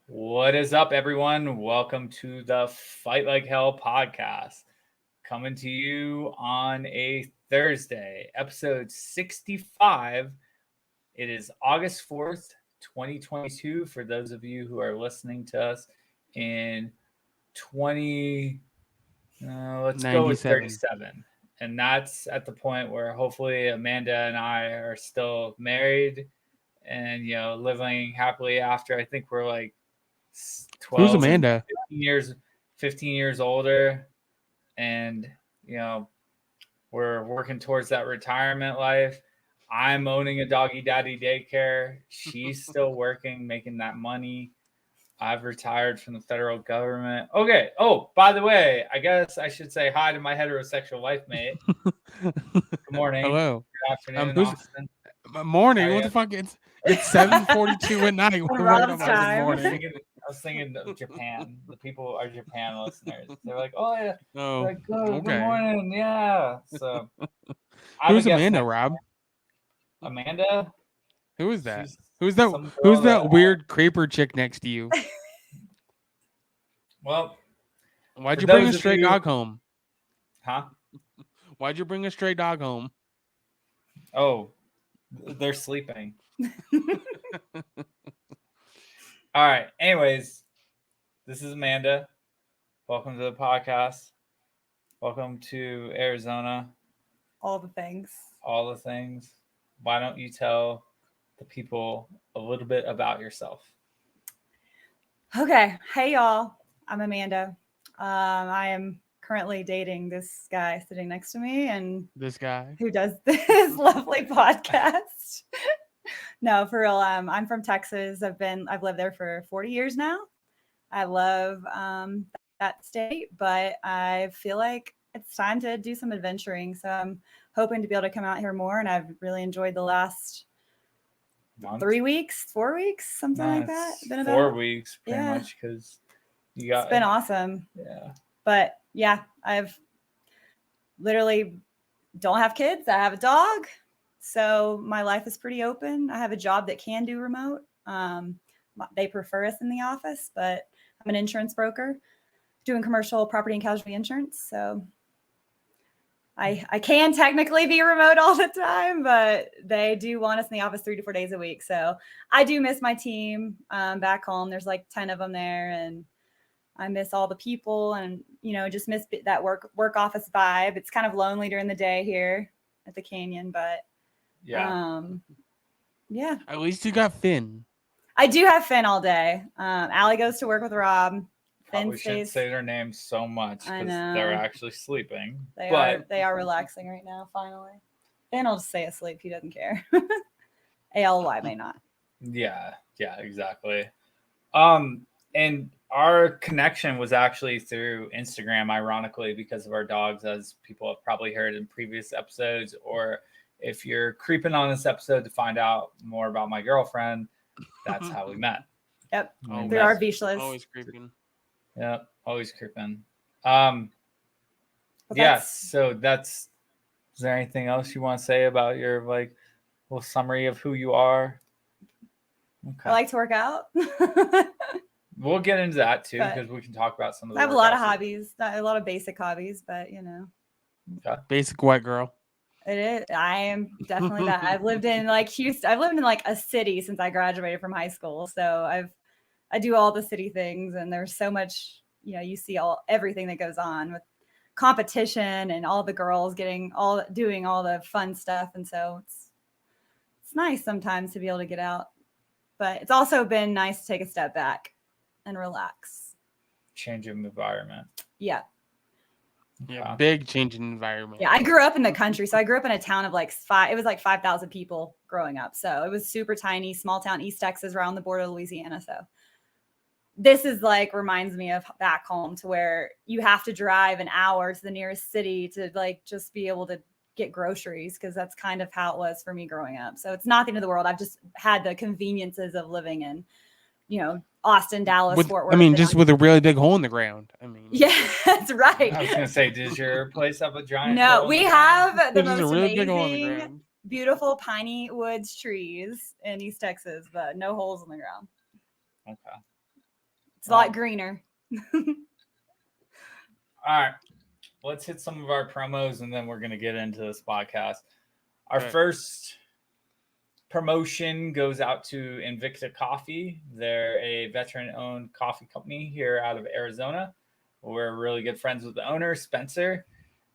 What is up, everyone? Welcome to the Fight Like Hell podcast. Coming to you on a Thursday, episode 65. It is August 4th, 2022. For those of you who are listening to us in 20, let's go with 37. And that's at the point where hopefully Amanda and I are still married and, living happily after. I think we're like 12, Who's Amanda? 15 years older, and we're working towards that retirement life. I'm owning a doggy daddy daycare. She's still working, making that money. I've retired from the federal government. Okay. Oh, by the way, I guess I should say hi to my heterosexual life mate. Good morning. Hello. Good afternoon, Austin. Morning. What the fuck? It's 7:42 at night. What Rob's about time. morning? I was thinking of Japan. The people are Japan listeners. They're like, oh yeah. Oh, Like, good okay. morning. Yeah. So Who's Amanda, Rob? Amanda? Who is that? She's Who's that? some girl Who's that that weird creeper chick next to you? Well, Why'd for you bring a those of stray you- dog home? huh? Why'd you bring a stray dog home? Oh, they're sleeping. All right. Anyways, this is Amanda. Welcome to the podcast. Welcome to Arizona. All the things. All the things. Why don't you tell the people a little bit about yourself? Okay. Hey, y'all. I'm Amanda. I am currently dating this guy sitting next to me and This guy. who does this lovely podcast. No, for real. I'm from Texas. I've lived there for 40 years now. I love that state, but I feel like it's time to do some adventuring. So I'm hoping to be able to come out here more. And I've really enjoyed the last Month? 3 weeks, 4 weeks, something like that. It's Been 4 about. weeks, pretty Yeah. much, because you got. It's been awesome. Yeah. But yeah, I've literally don't have kids. I have a dog. So my life is pretty open. I have a job that can do remote. They prefer us in the office, but I'm an insurance broker doing commercial property and casualty insurance. So I can technically be remote all the time, but they do want us in the office 3 to 4 days a week. So I do miss my team back home. There's like 10 of them there, and I miss all the people and, just miss that work office vibe. It's kind of lonely during the day here at the Canyon, but Yeah. yeah. At least you got Finn. I do have Finn all day. Allie goes to work with Rob. Probably shouldn't say their names so much I because know. they're actually sleeping. They are relaxing right now, finally. Finn will just stay asleep. He doesn't care. ALY may not. Yeah, exactly. And our connection was actually through Instagram, ironically, because of our dogs, as people have probably heard in previous episodes. Or if you're creeping on this episode to find out more about my girlfriend, that's how we met. Yep. Oh, Through our Vizslas. Always creeping. Yep, always creeping. But So is there anything else you want to say about your little summary of who you are? Okay. I like to work out. We'll get into that too, But because we can talk about some of the I have a lot of workouts. hobbies, a lot of basic hobbies, but Okay. Basic white girl. it is. I am definitely that. I've lived in Houston. I've lived in a city since I graduated from high school. So I do all the city things, and there's so much, you see everything that goes on with competition and all the girls doing all the fun stuff. And so it's nice sometimes to be able to get out, but it's also been nice to take a step back and relax. Change of environment. Yeah. Yeah, big change in environment. Yeah, I grew up in the country. So I grew up in a town of it was 5,000 people growing up. So it was super tiny, small town, East Texas, around the border of Louisiana. So this is reminds me of back home, to where you have to drive an hour to the nearest city to just be able to get groceries, because that's kind of how it was for me growing up. So it's not the end of the world. I've just had the conveniences of living in, Austin, Dallas, Fort Worth. Just with a really big hole in the ground. Yeah, that's right. I was going to say, does your place have a giant No, hole? we have the There's most a really big hole in the amazing, ground. beautiful piney woods trees in East Texas, but no holes in the ground. Okay. It's a lot greener. All right. Let's hit some of our promos and then we're going to get into this podcast. Our first promotion goes out to Invicta Coffee. They're a veteran-owned coffee company here out of Arizona. We're really good friends with the owner, Spencer,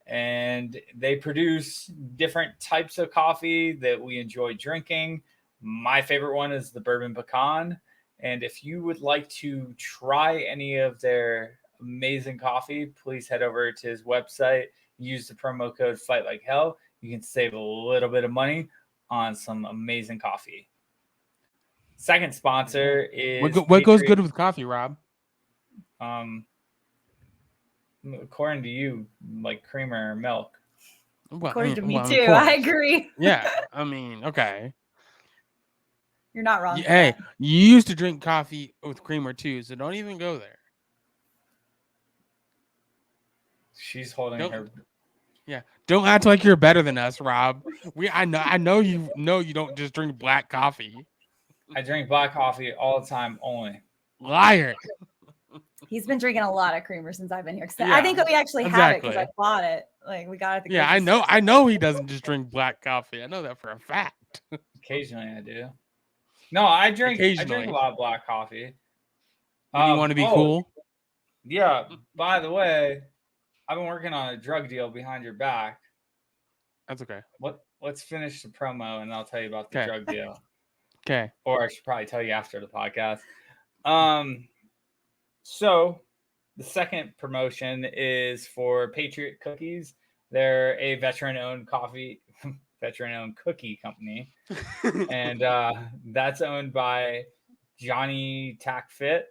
and they produce different types of coffee that we enjoy drinking. My favorite one is the bourbon pecan. And if you would like to try any of their amazing coffee, please head over to his website. Use the promo code Fight Like Hell. You can save a little bit of money on some amazing coffee. Second sponsor is what goes good with coffee, Rob? According to you, like creamer or milk. Well, According to me too, I agree. Yeah, I mean, okay. You're not wrong. Hey, you used to drink coffee with creamer too, so don't even go there. She's holding her. Yeah, don't act like you're better than us, Rob. I know you don't just drink black coffee. I drink black coffee all the time only. Liar. He's been drinking a lot of creamer since I've been here. I think we actually have it because I bought it. Like we got it. At the I know he doesn't just drink black coffee. I know that for a fact. Occasionally I do. No, I drink a lot of black coffee. You want to be cool? Yeah. By the way, I've been working on a drug deal behind your back. That's okay. Let's finish the promo and I'll tell you about the drug deal. Okay. Or I should probably tell you after the podcast. So the second promotion is for Patriot Cookies. They're a veteran-owned cookie company. And that's owned by Johnny Tackfit.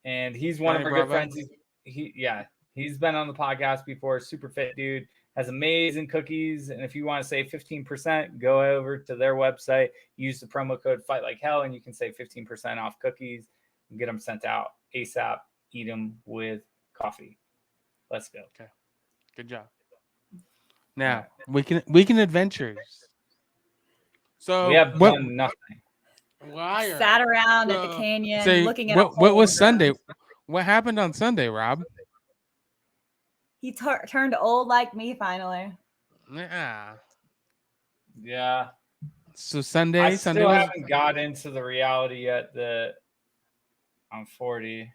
And he's one of our good friends. He's been on the podcast before. Super fit dude. Has amazing cookies. And if you want to save 15%, go over to their website. Use the promo code Fight Like Hell, and you can save 15% off cookies and get them sent out ASAP. Eat them with coffee. Let's go. Okay. Good job. Now, weekend adventures. So we have done nothing. Liar. Sat around at the canyon looking at what was Sunday? What happened on Sunday, Rob? He turned old like me finally. Yeah. So Sunday I still haven't got into the reality yet that I'm 40.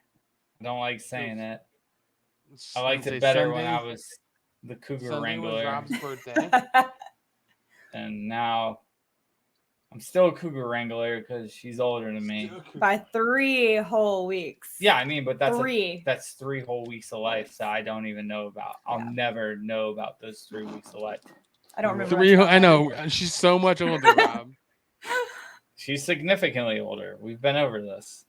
I don't like saying it. I liked it better when I was the Cougar Wrangler. Was Rob's birthday. And now I'm still a Cougar Wrangler because she's older than me. By 3 whole weeks. Yeah, I mean, but that's 3. That's 3 whole weeks of life that I don't even know about. I'll never know about those 3 weeks of life. I don't remember. 3. I know. She's so much older, Rob. She's significantly older. We've been over this.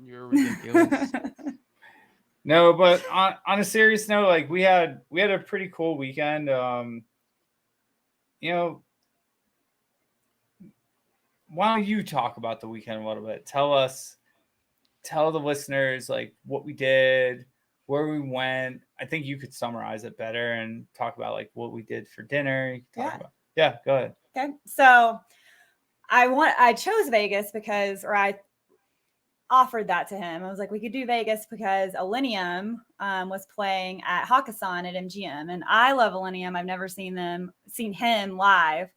You're ridiculous. No, but on a serious note, like we had a pretty cool weekend. Why don't you talk about the weekend a little bit? Tell the listeners like what we did, where we went. I think you could summarize it better and talk about like what we did for dinner. Go ahead. Okay. So I chose Vegas because I offered that to him. I was like, we could do Vegas because Alinea was playing at Hakkasan at MGM, and I love Alinea. I've never seen him live.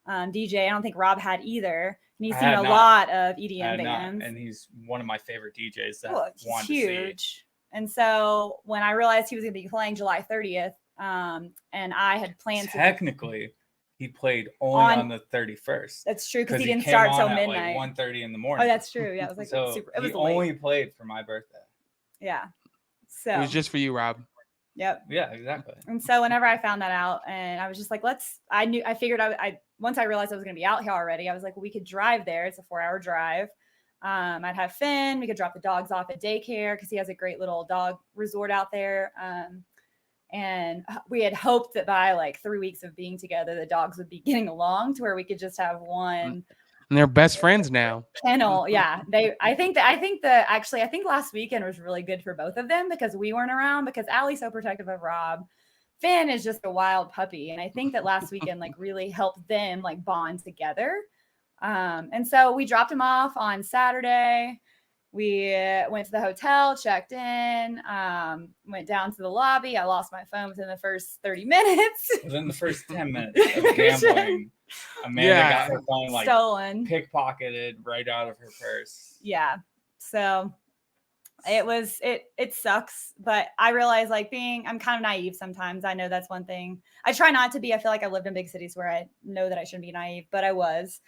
DJ, I don't think Rob had either. And he's seen a lot of EDM bands. And he's one of my favorite DJs that he's huge. And so when I realized he was going to be playing July 30th, and I had planned technically he played only on the 31st. That's true because he didn't start till midnight. Like 1:30 in the morning. Oh, that's true. Yeah, it was like so super. It was he only played for my birthday. Yeah. So it was just for you, Rob. Yep. Yeah, exactly. And so whenever I found that out, and I was just like, I figured once I realized I was going to be out here already, I was like, well, we could drive there. It's a 4-hour drive. I'd have Finn. We could drop the dogs off at daycare because he has a great little dog resort out there. And we had hoped that by like 3 weeks of being together, the dogs would be getting along to where we could just have one. And they're best friends now. Kennel, yeah. I think last weekend was really good for both of them because we weren't around because Allie's so protective of Rob. Finn is just a wild puppy. And I think that last weekend like really helped them like bond together. And so we dropped him off on Saturday. We went to the hotel, checked in, went down to the lobby. I lost my phone within the first 30 minutes. Within the first 10 minutes of gambling, Amanda got her phone like stolen, pickpocketed right out of her purse. Yeah. So it sucks, but I realize like I'm kind of naive sometimes. I know that's one thing. I try not to be. I feel like I lived in big cities where I know that I shouldn't be naive, but I was.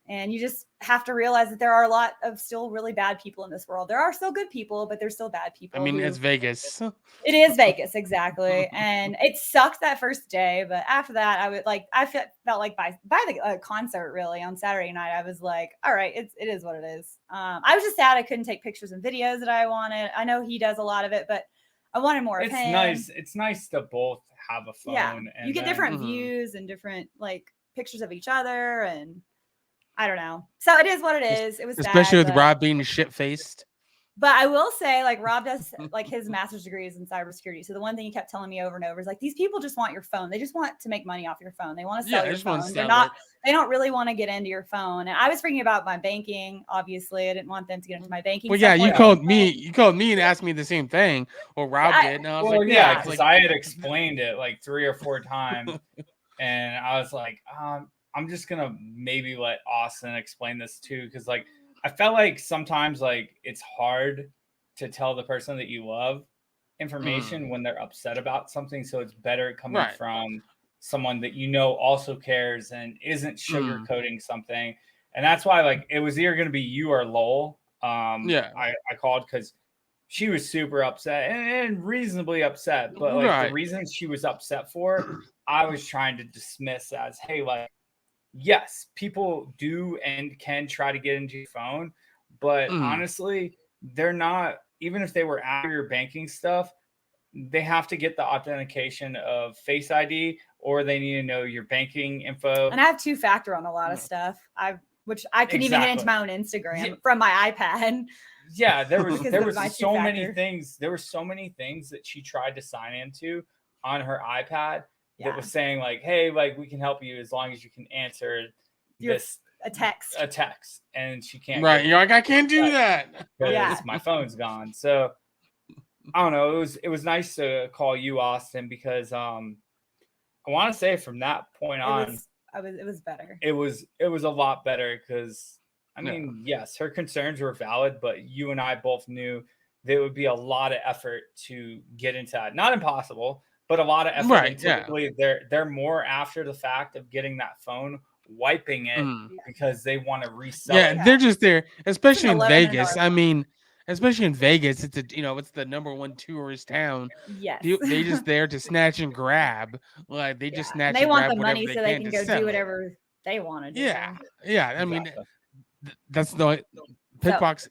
And you just have to realize that there are a lot of still really bad people in this world. There are still good people, but there's still bad people. I mean, it's Vegas. It is Vegas, exactly. And it sucked that first day, but after that, I felt like by the concert really on Saturday night, I was like, all right, it is what it is. I was just sad I couldn't take pictures and videos that I wanted. I know he does a lot of it, but I wanted more of him. It's nice to both have a phone. Yeah, and you get different views and different like pictures of each other, and I don't know. So it is what it is. It was especially sad, with Rob being shit-faced. But I will say, like, Rob does, like, his master's degree is in cybersecurity. So the one thing he kept telling me over and over is like, these people just want your phone. They just want to make money off your phone. They want to sell your phone. They don't really want to get into your phone. And I was thinking about my banking. Obviously, I didn't want them to get into my banking. Well, yeah, you called me and asked me the same thing. Well, Rob did. And I was because I had explained it like 3 or 4 times. And I was like, I'm just going to maybe let Austin explain this too. Because, like, I felt like sometimes like it's hard to tell the person that you love information when they're upset about something. So it's better coming from someone that you know also cares and isn't sugarcoating something. And that's why like it was either going to be you or Lowell. I called because she was super upset and reasonably upset. But like the reasons she was upset for, I was trying to dismiss as, hey, like, yes, people do and can try to get into your phone, but honestly, they're not, even if they were after your banking stuff, they have to get the authentication of Face ID or they need to know your banking info. And I have 2-factor on a lot of stuff. Which I couldn't even get into my own Instagram from my iPad. Yeah, there was so many things. There were so many things that she tried to sign into on her iPad. That was saying like, hey, like we can help you as long as you can answer a text, and she can't. Right, you're like, I can't do that. Because my phone's gone. So I don't know. It was nice to call you, Austin, because I want to say from that point on, it was better. It was a lot better because I mean, yes, her concerns were valid, but you and I both knew there would be a lot of effort to get into that. Not impossible, but a lot of effort. Right, typically, they're more after the fact of getting that phone, wiping it because they want to resell it. Yeah, they're just there, especially in Vegas. I mean, especially in Vegas, it's it's the #1 tourist town. Yes, they just there to snatch and grab. Like they just snatch. And they and want grab the money so they can go do it. whatever they want to do. Yeah. I mean, that's the pickpockets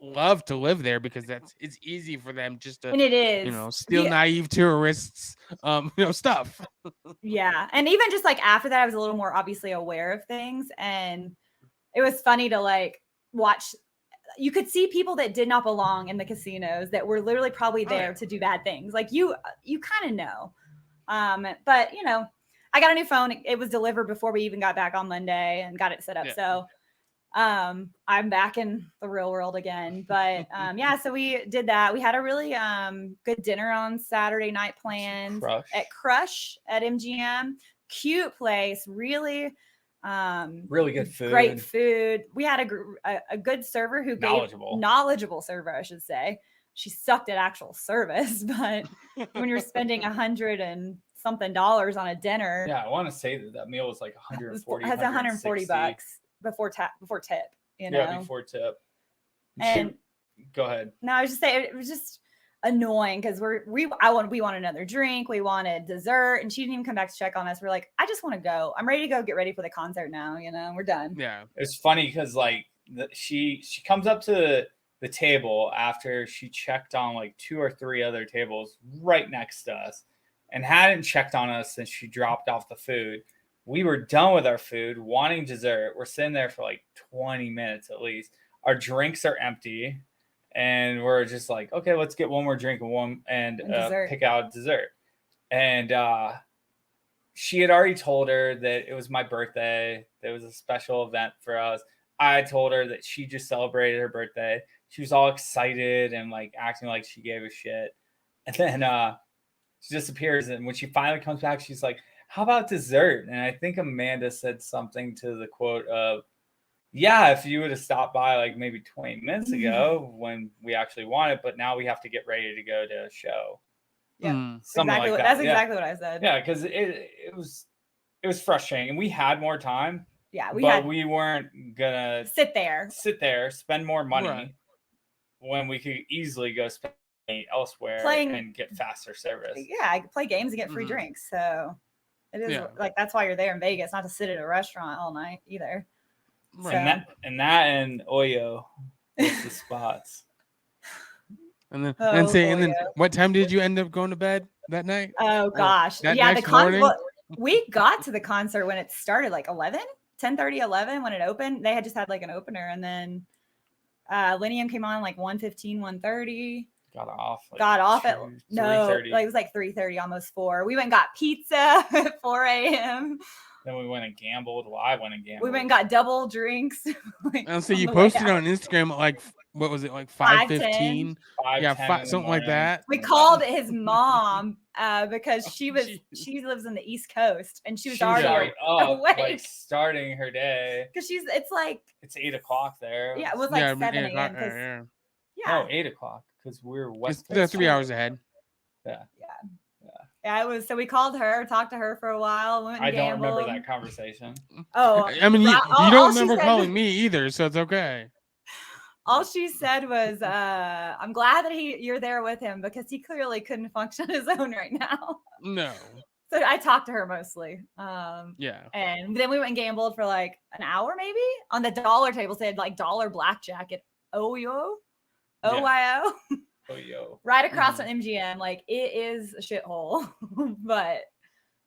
love to live there because it's easy for them just to and it is steal naive tourists stuff. Yeah, and even just like after that I was a little more obviously aware of things, and it was funny to like watch. You could see people that did not belong in the casinos that were literally probably there to do bad things. Like you kind of know. But I got a new phone. It was delivered before we even got back on Monday and got it set up. So I'm back in the real world again. But so we did that. We had a really good dinner on Saturday night planned at Crush at MGM. Cute place, really good food. Great food. We had a good server who knowledgeable server, I should say. She sucked at actual service, but when you're spending $100 and something on a dinner. Yeah, I want to say that meal was like $140. Has $140 before tip. Yeah, before tip. And go ahead. No, I was just saying it was just annoying because we want another drink. We wanted dessert, and she didn't even come back to check on us. We're like, I just want to go. I'm ready to go get ready for the concert now. We're done. Yeah, it's funny because like she comes up to the table after she checked on like 2 or 3 other tables right next to us and hadn't checked on us since she dropped off the food. We were done with our food, wanting dessert. We're sitting there for like 20 minutes at least. Our drinks are empty, and we're just like, okay, let's get one more drink and pick out dessert. And she had already told her that it was my birthday. There was a special event for us. I told her that she just celebrated her birthday. She was all excited and like acting like she gave a shit. And then she disappears. And when she finally comes back, she's like, how about dessert? And I think Amanda said something to the quote of, yeah, if you would have stopped by like maybe 20 minutes ago when we actually wanted, but now we have to get ready to go to a show. Yeah, Something exactly like that. That's exactly what I said. Yeah, because it was frustrating, and we had more time. Yeah, we weren't gonna sit there, spend more money when we could easily go spend elsewhere and get faster service. Yeah, I could play games and get free drinks. So it is like that's why you're there in Vegas, not to sit at a restaurant all night either. Right. So. And Oyo was the spots. And then what time did you end up going to bed that night? Oh gosh. Yeah, the concert. Well, we got to the concert when it started, like 10:30, 11 when it opened. They had just had like an opener, and then Linium came on like 1:15, 1:30. Got off at 3:30. Like it was like 3:30, almost 4. We went and got pizza at 4 a.m. Then we went and gambled. Well, I went and gambled. We went and got double drinks. And so you posted on Instagram at like, what was it, like 5:15? Yeah, something like that. We called his mom because she lives in the East Coast, and she was already awake, like starting her day. Because it's 8 o'clock there. Yeah, it was like 7 a.m. No, 8 o'clock because we're west. They're 3 hours ahead. Yeah, it was. So we called her, talked to her for a while. Went and I gambled. don't remember that conversation. Oh, I mean, you don't remember calling me either, so it's okay. All she said was, "I'm glad that you're there with him because he clearly couldn't function on his own right now." No. So I talked to her mostly. Yeah. And then we went and gambled for like an hour, maybe on the dollar table. They had like dollar blackjack at OYO. Right across from MGM. Like it is a shithole, but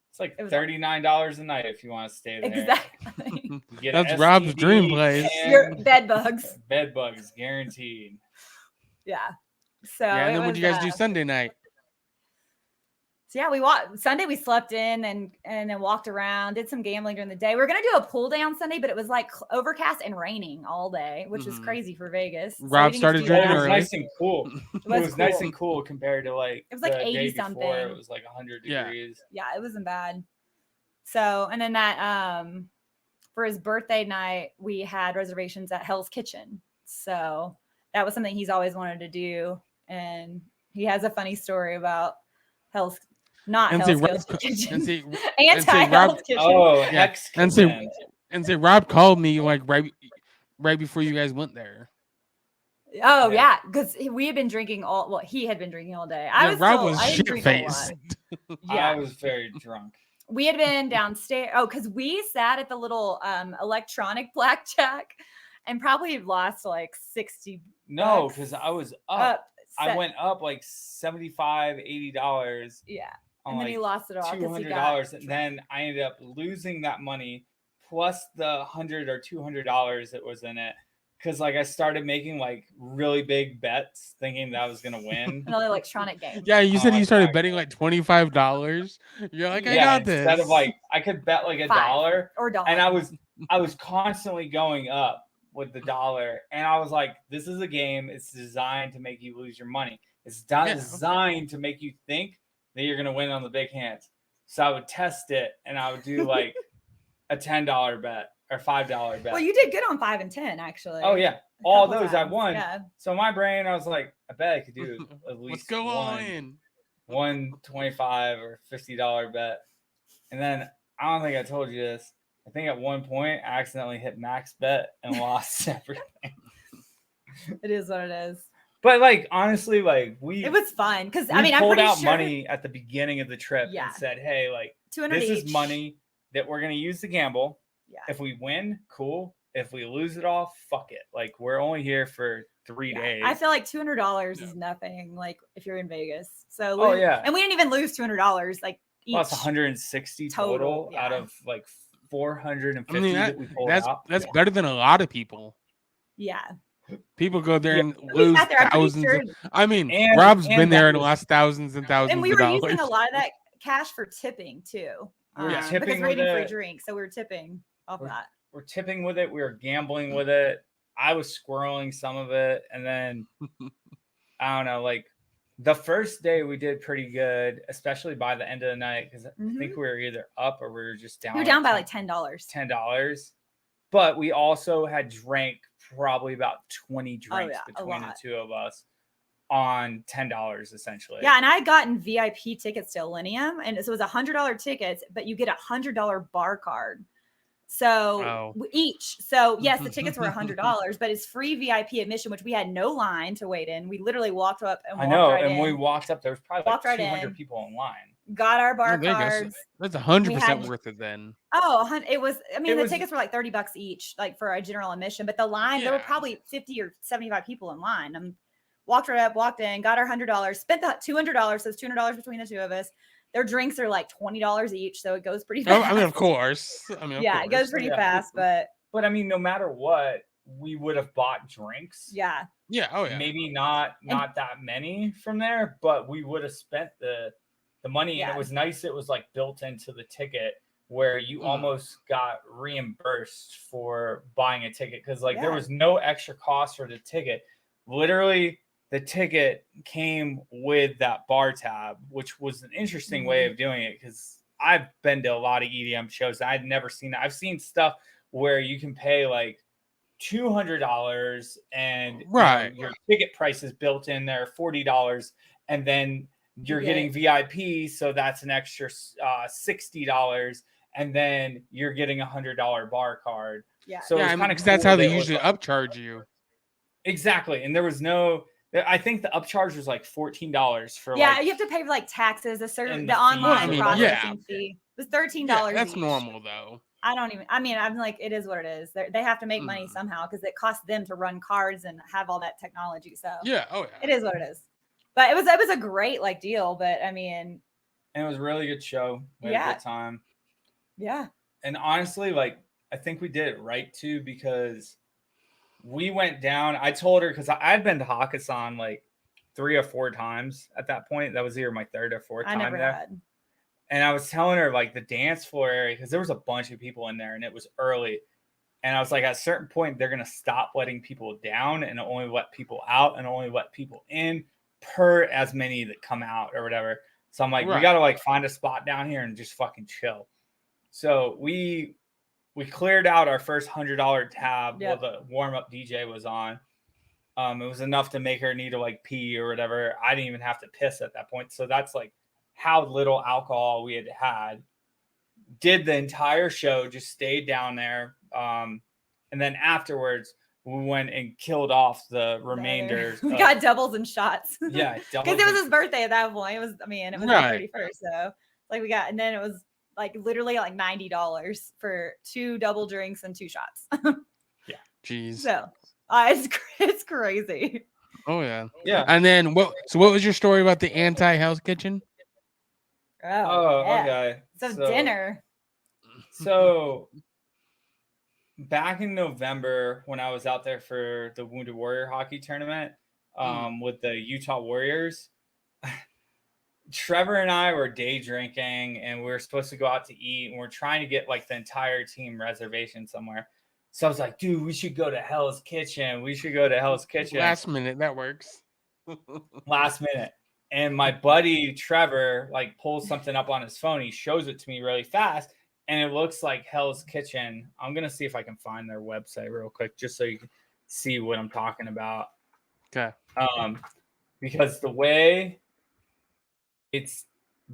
it's like $39 a night if you want to stay there. Exactly. That's Rob's dream place. Your bed bugs. Bed bugs guaranteed. Yeah. So and then what did you guys do Sunday night? So yeah, Sunday we slept in and then walked around, did some gambling during the day. We were gonna do a pull down Sunday, but it was like overcast and raining all day, which is crazy for Vegas. Rob started drinking early. It was nice and cool. It was nice and cool compared to like it was like 80 something. It was like 100 degrees. Yeah, it wasn't bad. So and then that for his birthday night, we had reservations at Hell's Kitchen. So that was something he's always wanted to do, and he has a funny story about Hell's. Hell's Kitchen. Anti-Hell's Kitchen. Oh, Hex Kitchen. And say Rob called me like right before you guys went there. Oh yeah, because we had been drinking he had been drinking all day. Rob was shit-faced. Yeah, I was very drunk. We had been downstairs. Oh, because we sat at the little electronic blackjack and probably lost like 60. No, because I was up. I went up like $75, $80. Yeah. And then he lost it all. $200. And then I ended up losing that money plus the $100 or $200 that was in it. Because like I started making like really big bets thinking that I was going to win. Another electronic game. Yeah, you said you started betting like $25. You're like, I got this. Instead of like, I could bet like $1 or $1. And I was constantly going up with the dollar. And I was like, this is a game. It's designed to make you lose your money. It's designed to make you think that you're going to win on the big hands. So I would test it and I would do like a $10 bet or $5 bet. Well, you did good on 5 and 10 actually. Oh yeah. All those times. I won. Yeah. So in my brain, I was like, I bet I could do at least Let's go all in. One $25 or $50 bet. And then I don't think I told you this. I think at one point I accidentally hit max bet and lost everything. It is what it is. But like honestly, like it was fun because I mean, I pulled out money at the beginning of the trip and said, "Hey, like this is money that we're gonna use to gamble. Yeah. If we win, cool. If we lose it all, fuck it. Like we're only here for 3 days." I feel like $200 is nothing. Like if you're in Vegas, so and we didn't even lose $200. Like each. That's 160 total out of like 450 that we pulled out. That's better than a lot of people. Yeah. People go there and lose thousands. I mean, Rob's been there and lost thousands and thousands of dollars. And we were using a lot of that cash for tipping too. Tipping because we're eating free drinks, so we were tipping off of that. tipping with it. We were gambling with it. I was squirreling some of it, and then I don't know, like the first day we did pretty good, especially by the end of the night, because I think we were either up or we were just down. We were down by like $10. $10. But we also had drank probably about 20 drinks between the two of us on $10 essentially. Yeah, and I had gotten VIP tickets to Millennium, and so it was $100 tickets, but you get a $100 bar card. So each. So yes, the tickets were $100, but it's free VIP admission, which we had no line to wait in. We literally walked up and walked right in. We walked up. There was probably like 200 people in line. Got our bar cards. That's 100% worth it then. Oh, it was. I mean, the tickets were like $30 each, like for a general admission. But the line, there were probably 50 or 75 people in line. Walked right up, walked in, got our $100, spent the $200. So it's $200 between the two of us. Their drinks are like $20 each, so it goes pretty fast. Oh, I mean, of course. It goes pretty fast, but I mean, no matter what, we would have bought drinks. Yeah. Yeah. Oh yeah. Maybe not that many from there, but we would have spent the money, and it was nice. It was like built into the ticket where you almost got reimbursed for buying a ticket because like there was no extra cost for the ticket. Literally, the ticket came with that bar tab, which was an interesting way of doing it because I've been to a lot of EDM shows. I'd never seen that. I've seen stuff where you can pay like $200 and your ticket price is built in there, $40, and then you're getting VIP, so that's an extra $60, and then you're getting $100 bar card. Yeah, so it's kind of cool. That's how they usually upcharge you. Exactly, and there was no. I think the upcharge was like $14 for. Yeah, you have to pay for like taxes, the online processing fee. It was $13. That's each. Normal though. I'm like, it is what it is. They have to make money somehow because it costs them to run cards and have all that technology. So it is what it is. But it was a great like deal. But I mean, and it was a really good show. We had a good time. Yeah. And honestly, like I think we did it right too because we went down. I told her because I'd been to Hakkasan like 3 or 4 times at that point. That was either my 3rd or 4th time there. Had. And I was telling her like the dance floor area because there was a bunch of people in there and it was early. And I was like, at a certain point, they're gonna stop letting people down and only let people out and only let people in per as many that come out or whatever. So I'm like, we gotta like find a spot down here and just fucking chill. So we cleared out our first $100 tab while the warm-up DJ was on. It was enough to make her need to like pee or whatever. I didn't even have to piss at that point. So that's like how little alcohol we had. Did the entire show, just stayed down there. And then afterwards, we went and killed off the remainder. We got doubles and shots. Yeah. Because it was his birthday at that point. It was the 31st. So like and then it was like literally like $90 for 2 double drinks and 2 shots. Yeah. Jeez. So it's crazy. Oh yeah. Yeah. And then what was your story about the anti-Hell's Kitchen? Okay. So dinner. So back in November when I was out there for the Wounded Warrior hockey tournament with the Utah Warriors, Trevor and I were day drinking and we were supposed to go out to eat and we're trying to get like the entire team reservation somewhere. So I was like, dude, we should go to Hell's Kitchen. Last minute, that works. Last minute. And my buddy Trevor like pulls something up on his phone. He shows it to me really fast. And it looks like Hell's Kitchen. I'm going to see if I can find their website real quick just so you can see what I'm talking about. Okay. Because the way it's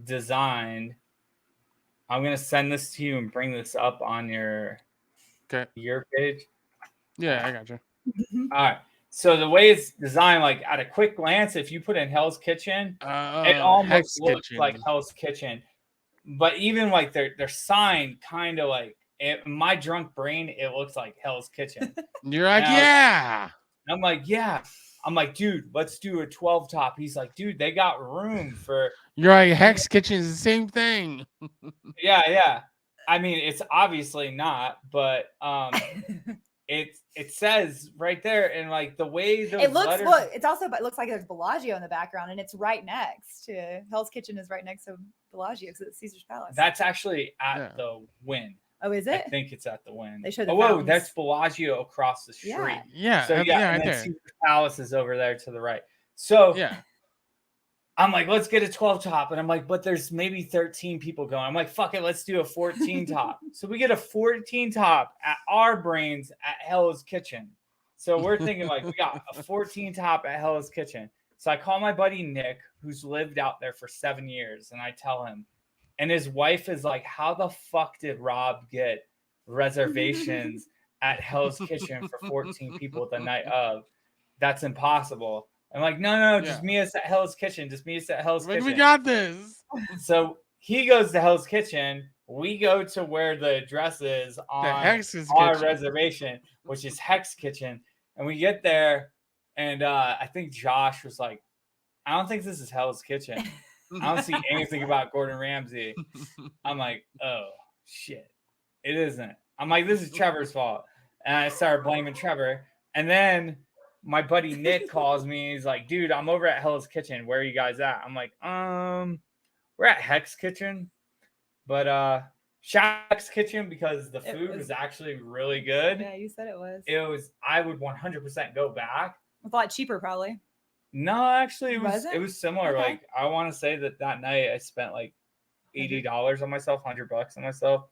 designed, I'm going to send this to you and bring this up on your page. Yeah, I got you. All right. So the way it's designed, like at a quick glance, if you put in Hell's Kitchen, it almost looks like Hell's Kitchen. But even like their sign kind of like in my drunk brain, it looks like Hell's Kitchen. You're like, yeah. I'm like, yeah. I'm like, dude, let's do a 12 top. He's like, dude, they got room for. You're like, Hex Kitchen is the same thing. Yeah. I mean, it's obviously not, but it says right there, and like the way those it looks. letters... Look, it looks like there's Bellagio in the background, and it's right next to Hell's Kitchen is right next to Bellagio because it's Caesar's Palace. That's actually at the Wynn. Oh, is it? I think it's at the Wynn. They show the whoa, fountains. that's Bellagio across the street. Yeah. So yeah, and right then there. Caesar Palace is over there to the right. So Yeah. I'm like, let's get a 12 top. And I'm like, but there's maybe 13 people going. I'm like, fuck it, let's do a 14 top. So we get a 14 top at our brains at Hell's Kitchen. So we're thinking like, we got a 14 top at Hell's Kitchen. So I call my buddy Nick, who's lived out there for 7 years, and I tell him, and his wife is like, how the fuck did Rob get reservations at Hell's Kitchen for 14 people the night of? That's impossible. I'm like, no, just meet us at Hell's Kitchen. Just meet us at Hell's Kitchen. We got this. So he goes to Hell's Kitchen. We go to where the address is on our reservation, which is Hex Kitchen. And we get there, and I think Josh was like, I don't think this is Hell's Kitchen. I don't see anything about Gordon Ramsay. I'm like, oh, shit. It isn't. I'm like, this is Trevor's fault. And I started blaming Trevor. And then my buddy Nick calls me. He's like, dude, I'm over at Hell's Kitchen. Where are you guys at? I'm like, we're at Hex Kitchen. But Hex Kitchen because the food was actually really good. Yeah, you said it was. I would 100% go back. A lot cheaper, probably. No, actually, it was similar. Okay. Like, I want to say that night I spent like $80 on myself, $100 on myself.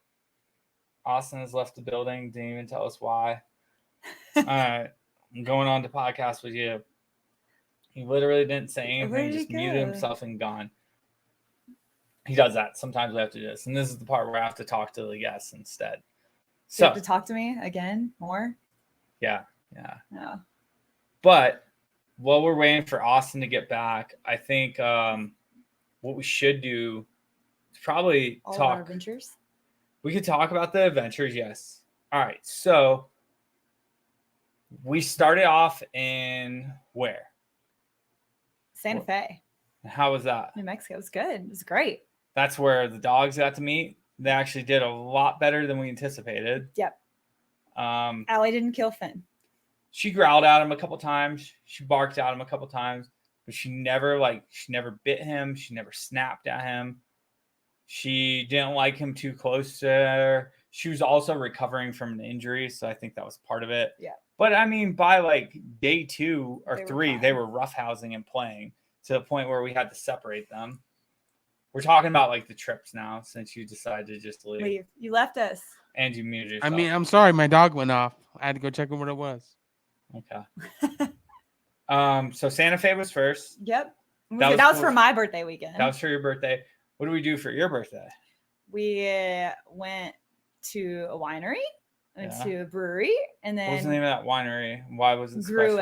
Austin has left the building. Didn't even tell us why. All right. I'm going on to podcast with you. He literally didn't say anything, just muted himself and gone. He does that. Sometimes we have to do this. And this is the part where I have to talk to the guests instead. So you have to talk to me again more? Yeah. No. But while we're waiting for Austin to get back, I think what we should do is probably All talk. Our adventures? We could talk about the adventures, yes. All right. So we started off in where? Santa Fe. How was that? New Mexico. It was good. It was great. That's where the dogs got to meet. They actually did a lot better than we anticipated. Yep. Allie didn't kill Finn. She growled at him a couple times. She barked at him a couple times, but she never bit him. She never snapped at him. She didn't like him too close to her. She was also recovering from an injury, so I think that was part of it. Yeah. But I mean, by like day 2 or 3, they were roughhousing and playing to the point where we had to separate them. We're talking about like the trips now, since you decided to just leave. You left us. And you muted yourself. I mean, I'm sorry, my dog went off. I had to go check on what it was. Okay. So Santa Fe was first. Yep. That was for my birthday weekend. That was for your birthday. What did we do for your birthday? We went to a winery, went to a brewery, and then what was the name of that winery? Why was it special?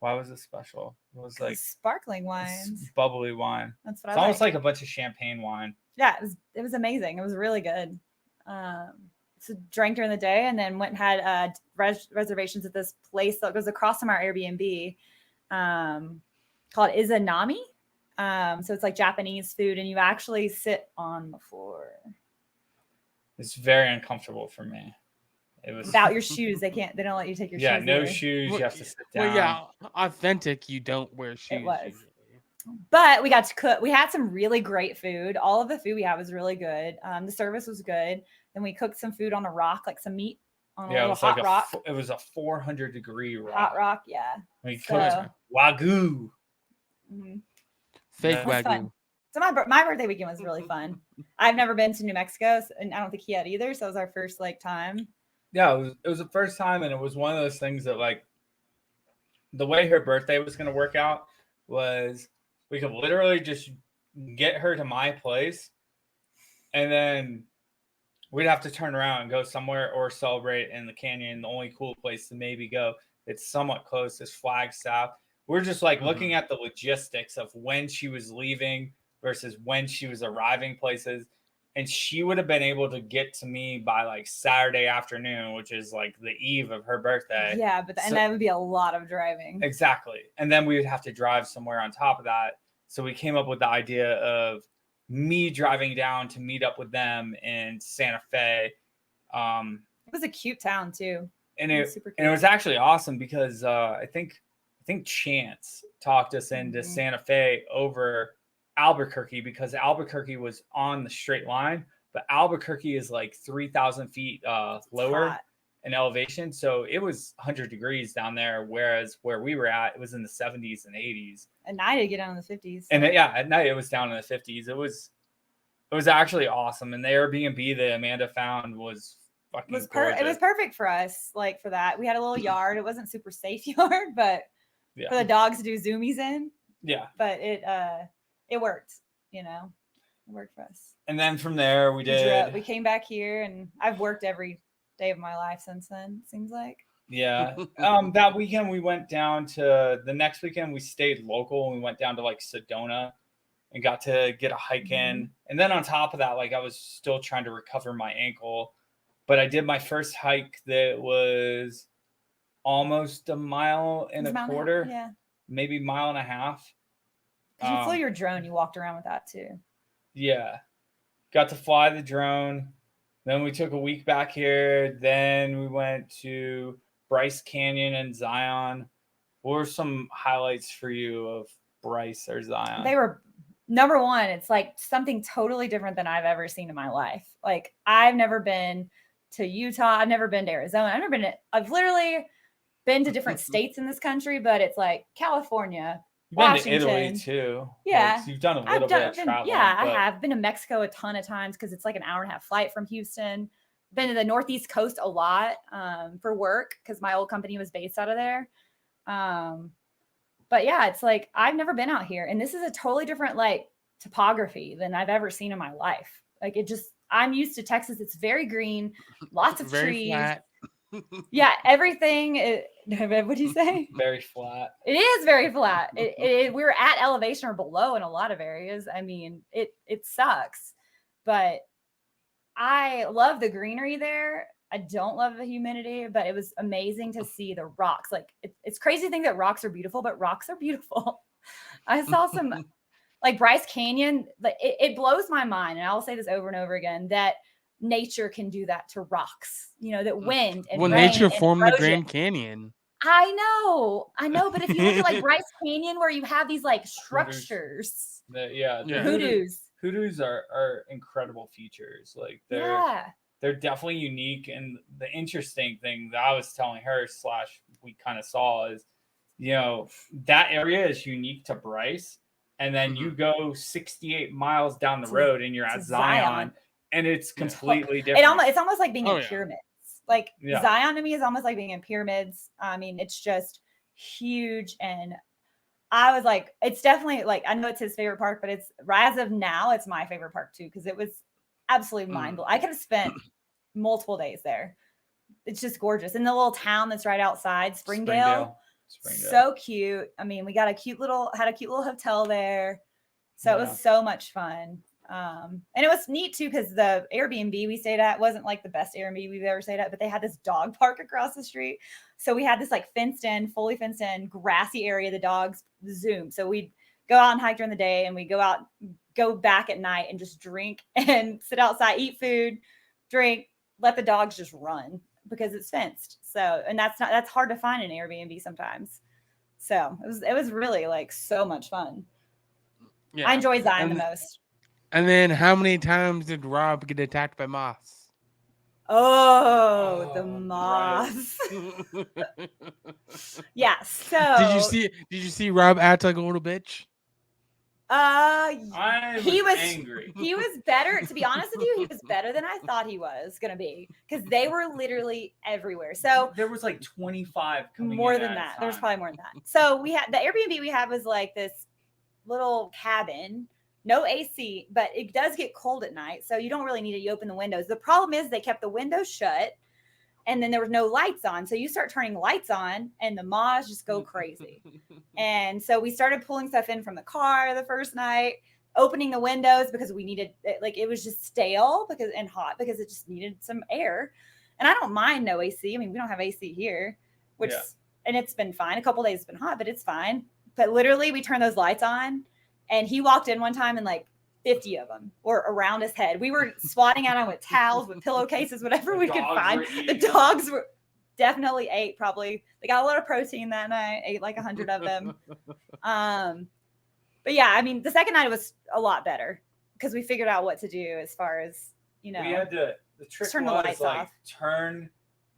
Why was it special? It was like sparkling wines, bubbly wine. That's what it's almost like a bunch of champagne wine. Yeah, it was amazing. It was really good. So drank during the day, and then went and had reservations at this place that goes across from our Airbnb, called Izanami. So it's like Japanese food, and you actually sit on the floor. It's very uncomfortable for me. It was without your shoes. They don't let you take your shoes. Yeah, no either. shoes. You have to sit down. Well, yeah, authentic. You don't wear shoes. It was. But we got to cook. We had some really great food. All of the food we had was really good. The service was good. Then we cooked some food on a rock, like some meat on a little hot rock. It was a 400-degree rock. Hot rock, yeah. We cooked Wagyu. Mm-hmm. Fake Wagyu. Fun. So my birthday weekend was really fun. I've never been to New Mexico, and I don't think he had either. So it was our first time. Yeah, it was the first time, and it was one of those things that like the way her birthday was going to work out was we could literally just get her to my place, and then we'd have to turn around and go somewhere or celebrate in the canyon. The only cool place to maybe go, it's somewhat close, is Flagstaff. We're just like looking at the logistics of when she was leaving versus when she was arriving places. And she would have been able to get to me by like Saturday afternoon, which is like the eve of her birthday. Yeah, and that would be a lot of driving. Exactly. And then we would have to drive somewhere on top of that. So we came up with the idea of me driving down to meet up with them in Santa Fe. It was a cute town too. And it was actually awesome because I think Chance talked us into Santa Fe over Albuquerque because Albuquerque was on the straight line, but Albuquerque is like 3,000 feet lower hot. in elevation. So it was 100 degrees down there, whereas where we were at, it was in the 70s and 80s. At night, it'd get down in the 50s. And at night it was down in the 50s. It was actually awesome. And the Airbnb that Amanda found was fucking gorgeous. It was perfect for us, like for that. We had a little yard. It wasn't super safe yard, but for the dogs to do zoomies in. Yeah. But it worked, you know. It worked for us. And then from there we came back here, and I've worked every day of my life since then, it seems like. Yeah. That weekend we went down to the next weekend we stayed local, and we went down to like Sedona and got to get a hike in. And then on top of that, like I was still trying to recover my ankle, but I did my first hike that was almost a mile and a quarter. Yeah. Maybe mile and a half. You flew your drone, you walked around with that too. Yeah. Got to fly the drone. Then we took a week back here. Then we went to Bryce Canyon and Zion. What were some highlights for you of Bryce or Zion? They were, number one, it's like something totally different than I've ever seen in my life. Like I've never been to Utah. I've never been to Arizona. I've literally been to different states in this country, but it's like California, You've been Washington. to Italy too. Yeah. Like, you've done a little bit of traveling. Yeah, I have been to Mexico a ton of times because it's like an 1.5 hour flight from Houston. Been to the Northeast coast a lot for work because my old company was based out of there. But yeah, it's like I've never been out here, and this is a totally different like topography than I've ever seen in my life. Like I'm used to Texas. It's very green, lots of trees. Flat. Yeah, everything. What do you say? Very flat. It is very flat. We're at elevation or below in a lot of areas. I mean, it sucks, but I love the greenery there. I don't love the humidity, but it was amazing to see the rocks. Like it's crazy to think that rocks are beautiful, but rocks are beautiful. I saw some like Bryce Canyon. Like it blows my mind, and I'll say this over and over again that nature can do that to rocks, you know, that wind and rain nature and formed erosion. the Grand Canyon. I know, but if you look at like Bryce Canyon, where you have these like structures, hoodoos are incredible features. Like they're definitely unique. And the interesting thing that I was telling her / we kind of saw is, you know, that area is unique to Bryce, and then you go 68 miles down the road and you're at Zion. And it's completely different. It's almost like being in pyramids. Like Zion to me is almost like being in pyramids. I mean, it's just huge. And I was like, it's definitely like, I know it's his favorite park, but it's as of now, it's my favorite park too, because it was absolutely mind-blowing. I could have spent multiple days there. It's just gorgeous. And the little town that's right outside, Springdale. So cute. I mean, we got a cute little hotel there. So it was so much fun. And it was neat too, because the Airbnb we stayed at wasn't like the best Airbnb we've ever stayed at, but they had this dog park across the street. So we had this like fully fenced in grassy area. The dogs zoom. So we'd go out and hike during the day, and we go back at night and just drink and sit outside, eat food, drink, let the dogs just run because it's fenced. So, and that's hard to find in Airbnb sometimes. So it was really like so much fun. Yeah. I enjoyed Zion the most. And then how many times did Rob get attacked by moths? Oh, the moths. Right. Yeah. So did you see Rob act like a little bitch? He was angry. He was better. To be honest with you, he was better than I thought he was gonna be, because they were literally everywhere. So there was like 25 coming more than that. There was probably more than that. So we had the Airbnb we had was like this little cabin. No AC, but it does get cold at night, so you don't really need it. You open the windows. The problem is they kept the windows shut, and then there was no lights on. So you start turning lights on, and the moths just go crazy. And so we started pulling stuff in from the car the first night, opening the windows because we needed it was just stale and hot because it just needed some air. And I don't mind no AC. I mean, we don't have AC here, and it's been fine. A couple days it's been hot, but it's fine. But literally, we turned those lights on. And he walked in one time and like 50 of them were around his head. We were swatting at him with towels, with pillowcases, whatever we could find. The dogs were definitely ate probably. They got a lot of protein that night, ate like 100 of them. But yeah, I mean, the second night was a lot better because we figured out what to do as far as you know, we had to. The trick turn the was lights like off. turn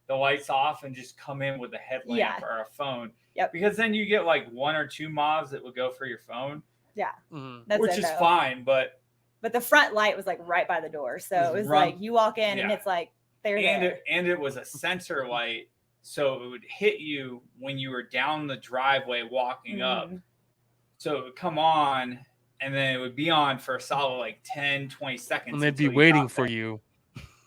the lights off and just come in with a headlamp Yeah. or a phone. Yep. Because then you get like 1 or 2 mobs that would go for your phone. Yeah. Mhm. That's which it, is though. fine, but the front light was like right by the door, so it was like you walk in and it's like they're there. And it was a sensor light, so it would hit you when you were down the driveway walking up. So it would come on, and then it would be on for a solid like 10, 20 seconds. And they'd be waiting for you.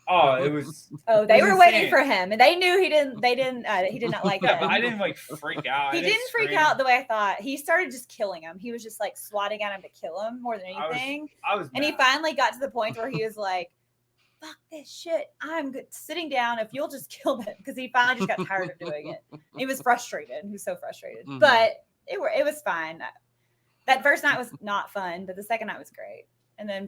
Oh, it was. They were waiting for him, and they knew he did not like Yeah, them. but I didn't like freak out. He didn't freak out the way I thought. He started just killing him. He was just like swatting at him to kill him more than anything. I was and he finally got to the point where he was like, fuck this shit. I'm good sitting down if you'll just kill him, because he finally just got tired of doing it. He was frustrated. He was so frustrated. But it was fine. That first night was not fun, but the second night was great. And then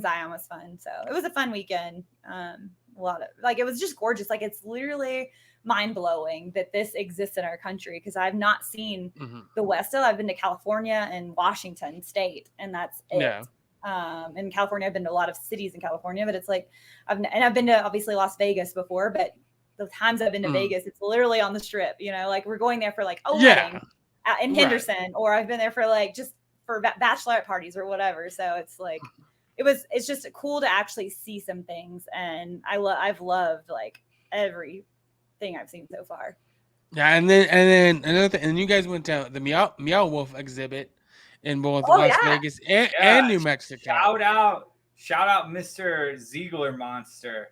Zion was fun. So it was a fun weekend. A lot of like, it was just gorgeous. Like, it's literally mind blowing that this exists in our country, because I've not seen the West. I've been to California and Washington State, and that's it. Yeah. In California, I've been to a lot of cities in California, but it's like, I've been to obviously Las Vegas before, but the times I've been to Vegas, it's literally on the Strip, you know, like we're going there for like a wedding in Henderson, or I've been there for like just for bachelorette parties or whatever. So it's like, it's just cool to actually see some things. And I've loved like everything I've seen so far. Yeah. And then another thing, and you guys went to the Meow Wolf exhibit in both Las Vegas and New Mexico. Shout out Mr. Ziegler Monster.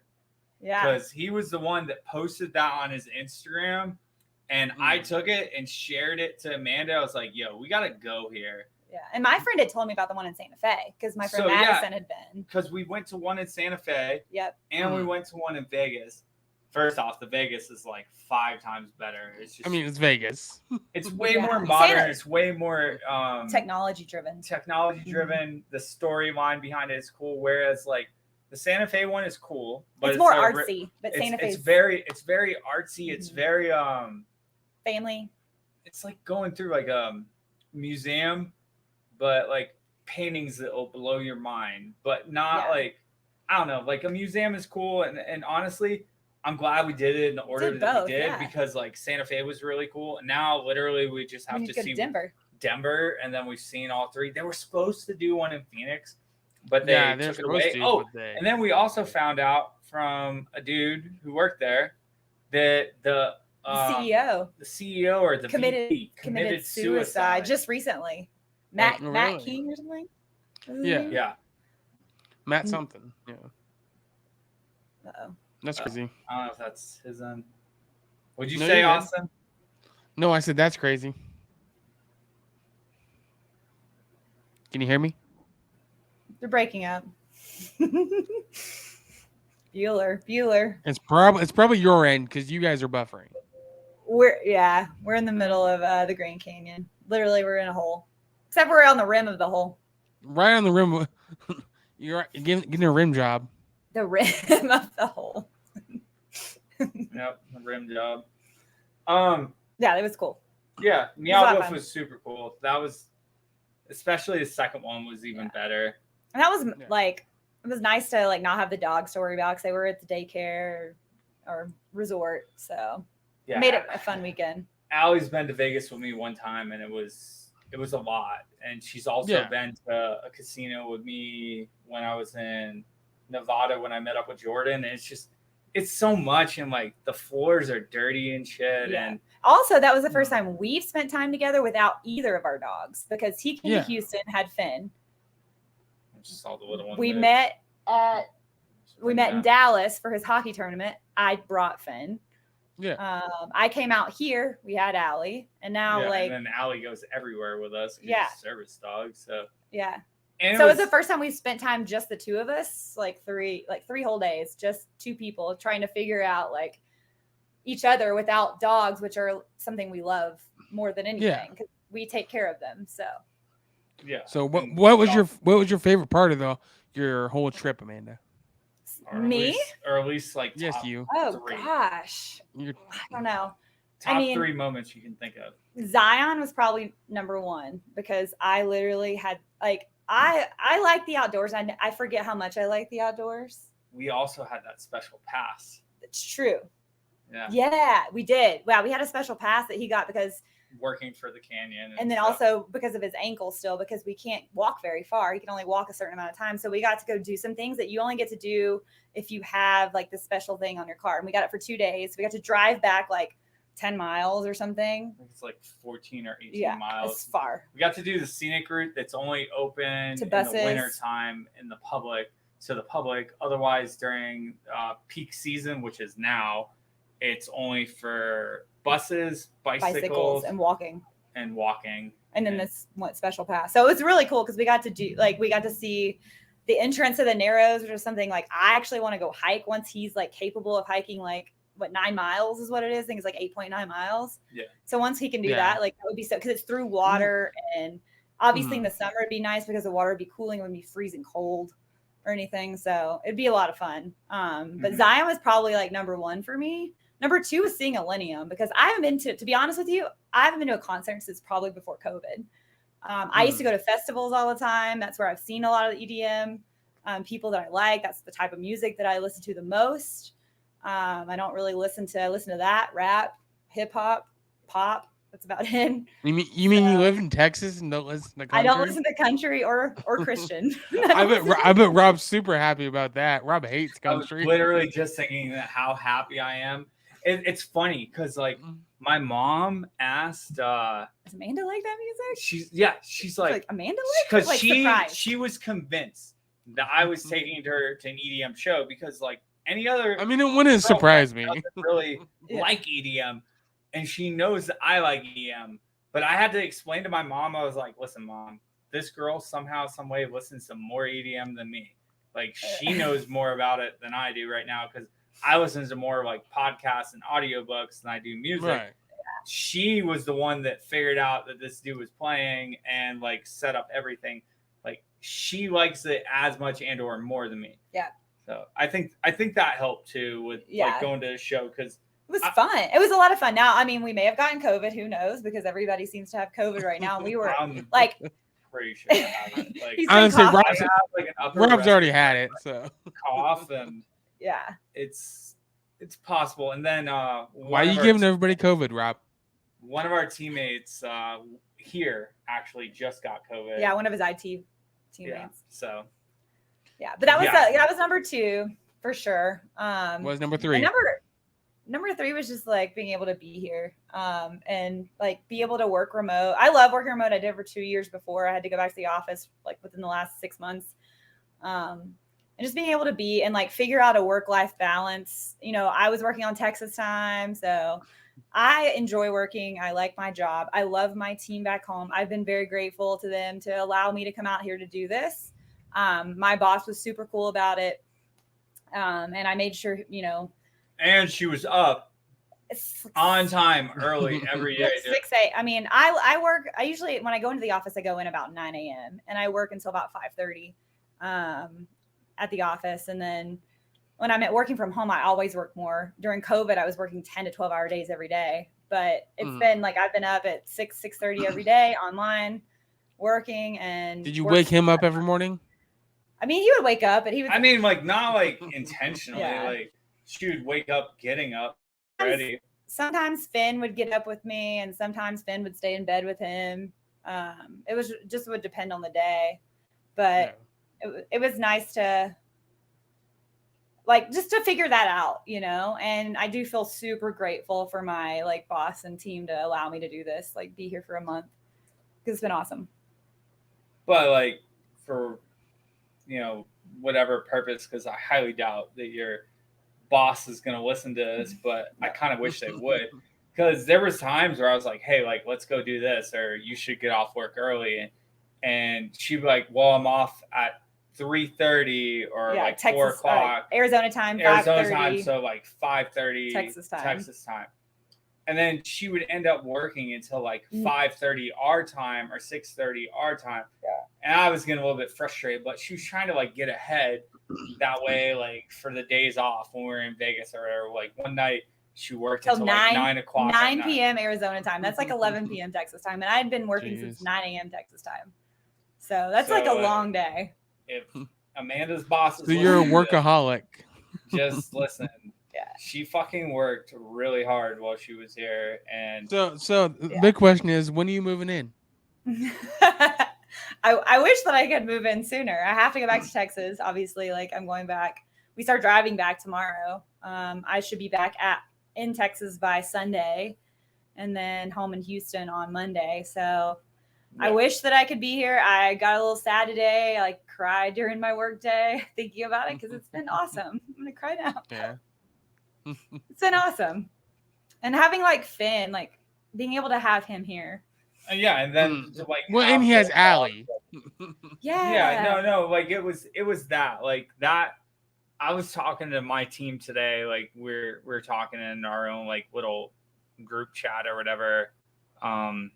Yeah. Because he was the one that posted that on his Instagram. And I took it and shared it to Amanda. I was like, yo, we got to go here. Yeah. And my friend had told me about the one in Santa Fe, because my friend Madison had been. Because we went to one in Santa Fe. Yep. And we went to one in Vegas. First off, the Vegas is like 5 times better. It's just, I mean, it's Vegas. It's way more modern. It's way more technology driven. The storyline behind it is cool. Whereas like the Santa Fe one is cool, but it's more artsy. But Santa Fe, it's very artsy. It's very family. It's like going through like a museum, but like paintings that will blow your mind, but not like, I don't know, like a museum is cool. And honestly, I'm glad we did it in the order that we did, because like Santa Fe was really cool. And now literally we just have to see Denver, and then we've seen all 3. They were supposed to do one in Phoenix, but they took it away. And then we also found out from a dude who worked there that the CEO or the VP committed suicide just recently. Matt King or something. Yeah. Matt something. Yeah. Uh-oh. That's crazy. I don't know if that's his end. Would you say, Austin? No, I said that's crazy. Can you hear me? They're breaking up. Bueller. It's probably your end, because you guys are buffering. We're in the middle of the Grand Canyon. Literally, we're in a hole. Except we're on the rim of the hole. Right on the rim. You're getting a rim job. The rim of the hole. Yep, the rim job. Yeah, it was cool. Yeah, Meow Wolf was super cool. That was, especially the second one was even better. And that was like, it was nice to like not have the dogs to worry about, because they were at the daycare or resort. So it made it a fun weekend. Allie's been to Vegas with me one time, and it was a lot. And she's also been to a casino with me when I was in Nevada when I met up with Jordan. And it's so much, and like the floors are dirty and shit. And also, that was the first time we've spent time together without either of our dogs, because he came to Houston, had Finn. I just saw the little one. We met in Dallas for his hockey tournament. I brought Finn. Yeah. I came out here. We had Allie, and now and then Allie goes everywhere with us. Yeah. Service dog. So And so it was the first time we spent time just the two of us, like three whole days, just 2 people trying to figure out like each other without dogs, which are something we love more than anything, because we take care of them. So So what was your favorite part of your whole trip, Amanda? Or at least like yes, you. Oh 3. Gosh, I don't know. Top 3 moments you can think of. Zion was probably number 1, because I literally had like I like the outdoors. I forget how much I like the outdoors. we also had that special pass. It's true. Yeah. Yeah, we did. Wow, we had a special pass that he got because working for the canyon. And then stuff. also because of his ankle still, because we can't walk very far. He can only walk a certain amount of time. So we got to go do some things that you only get to do if you have like this special thing on your car. And we got it for 2 days. We got to drive back like 10 miles or something. I think it's like 14 or 18 miles. It's far. We got to do the scenic route that's only open to buses. In the winter time in the public. To the public. Otherwise, during peak season, which is now, it's only for buses, bicycles and walking. And then this special pass. So it was really cool because we got to see the entrance of the Narrows, which is something like I actually want to go hike once he's like capable of hiking 9 miles is what it is. I think it's like 8.9 miles. Yeah. So once he can do that, like that would be so because it's through water and obviously in the summer it'd be nice because the water would be cooling, it wouldn't be freezing cold or anything. So it'd be a lot of fun. But Zion was probably like number 1 for me. Number 2 was seeing Millennium because I haven't been to be honest with you, I haven't been to a concert since probably before COVID. I used to go to festivals all the time. That's where I've seen a lot of the EDM people that I like. That's the type of music that I listen to the most. I don't really listen to that rap, hip hop, pop. That's about it. You mean you live in Texas and don't listen to country? I don't listen to country or Christian. I bet Rob's super happy about that. Rob hates country. I was literally just thinking how happy I am. It's funny because like my mom asked, does Amanda like that music? She's like Amanda because she was convinced that I was taking her to an EDM show because like any other. I mean, it wouldn't surprise me. Really like EDM, and she knows that I like EDM. But I had to explain to my mom. I was like, "Listen, Mom, this girl somehow, some way listens to more EDM than me. Like she knows more about it than I do right now because." I listen to more like podcasts and audiobooks than I do music. Right. She was the one that figured out that this dude was playing and like set up everything. Like she likes it as much and or more than me. Yeah. So I think that helped too with like going to the show because it was fun. It was a lot of fun. Now, I mean, we may have gotten COVID. Who knows? Because everybody seems to have COVID right now. We were like pretty sure I haven't. Like honestly, Rob's already had it. So cough and. Yeah, it's possible. And then why are you giving everybody COVID, Rob? One of our teammates here actually just got COVID. Yeah, one of his IT teammates. Yeah, so but that was number 2 for sure. What was number 3? Number 3 was just like being able to be here and like be able to work remote. I love working remote. I did it for 2 years before. I had to go back to the office like within the last 6 months. And just being able to be and like figure out a work-life balance. You know, I was working on Texas time, so I enjoy working. I like my job. I love my team back home. I've been very grateful to them to allow me to come out here to do this. My boss was super cool about it. And I made sure, you know. And she was up on time early every day. 6 8. I mean, I work. I usually, when I go into the office, I go in about 9 a.m. and I work until about 5:30. At the office. And then when I'm working from home, I always work more. During COVID, I was working 10 to 12 hour days every day. But it's been like I've been up at 6:30 every day online working. And did you wake him up every morning? I mean, he would wake up, but he would. I mean, like not like intentionally. Like she would wake up, getting up, ready. Sometimes Finn would get up with me, and sometimes Finn would stay in bed with him. It was just would depend on the day, but. It was nice to like just to figure that out, you know, and I do feel super grateful for my like boss and team to allow me to do this, like be here for a month because it's been awesome. But like for, you know, whatever purpose, because I highly doubt that your boss is going to listen to this, but I kind of wish they would because there was times where I was like, hey, like, let's go do this, or you should get off work early. And she'd be like, well, I'm off at 3:30 or like Texas, 4 o'clock. Arizona time, so like 5:30 Texas time. And then she would end up working until like 5:30 our time or 6:30 our time. Yeah. And I was getting a little bit frustrated, but she was trying to like get ahead that way, like for the days off when we were in Vegas or whatever. Like one night she worked until like 9 o'clock. 9 p.m. Arizona time. That's like 11 p.m. Texas time. And I had been working since 9 a.m. Texas time. So that's like a long day. Amanda's boss is So you're a listening to this. workaholic. Just listen. Yeah. She fucking worked really hard while she was here, and So the big question is, when are you moving in? I wish that I could move in sooner. I have to go back to Texas. Obviously, like I'm going back. We start driving back tomorrow. I should be back in Texas by Sunday, and then home in Houston on Monday. So I wish that I could be here. I got a little sad today. I like cried during my work day thinking about it because it's been awesome. I'm gonna cry now. Yeah. It's been awesome. And having like Finn, like being able to have him here. yeah, and then like and he has Allie. Yeah. No, like it was that like that. I was talking to my team today, like we're talking in our own like little group chat or whatever. And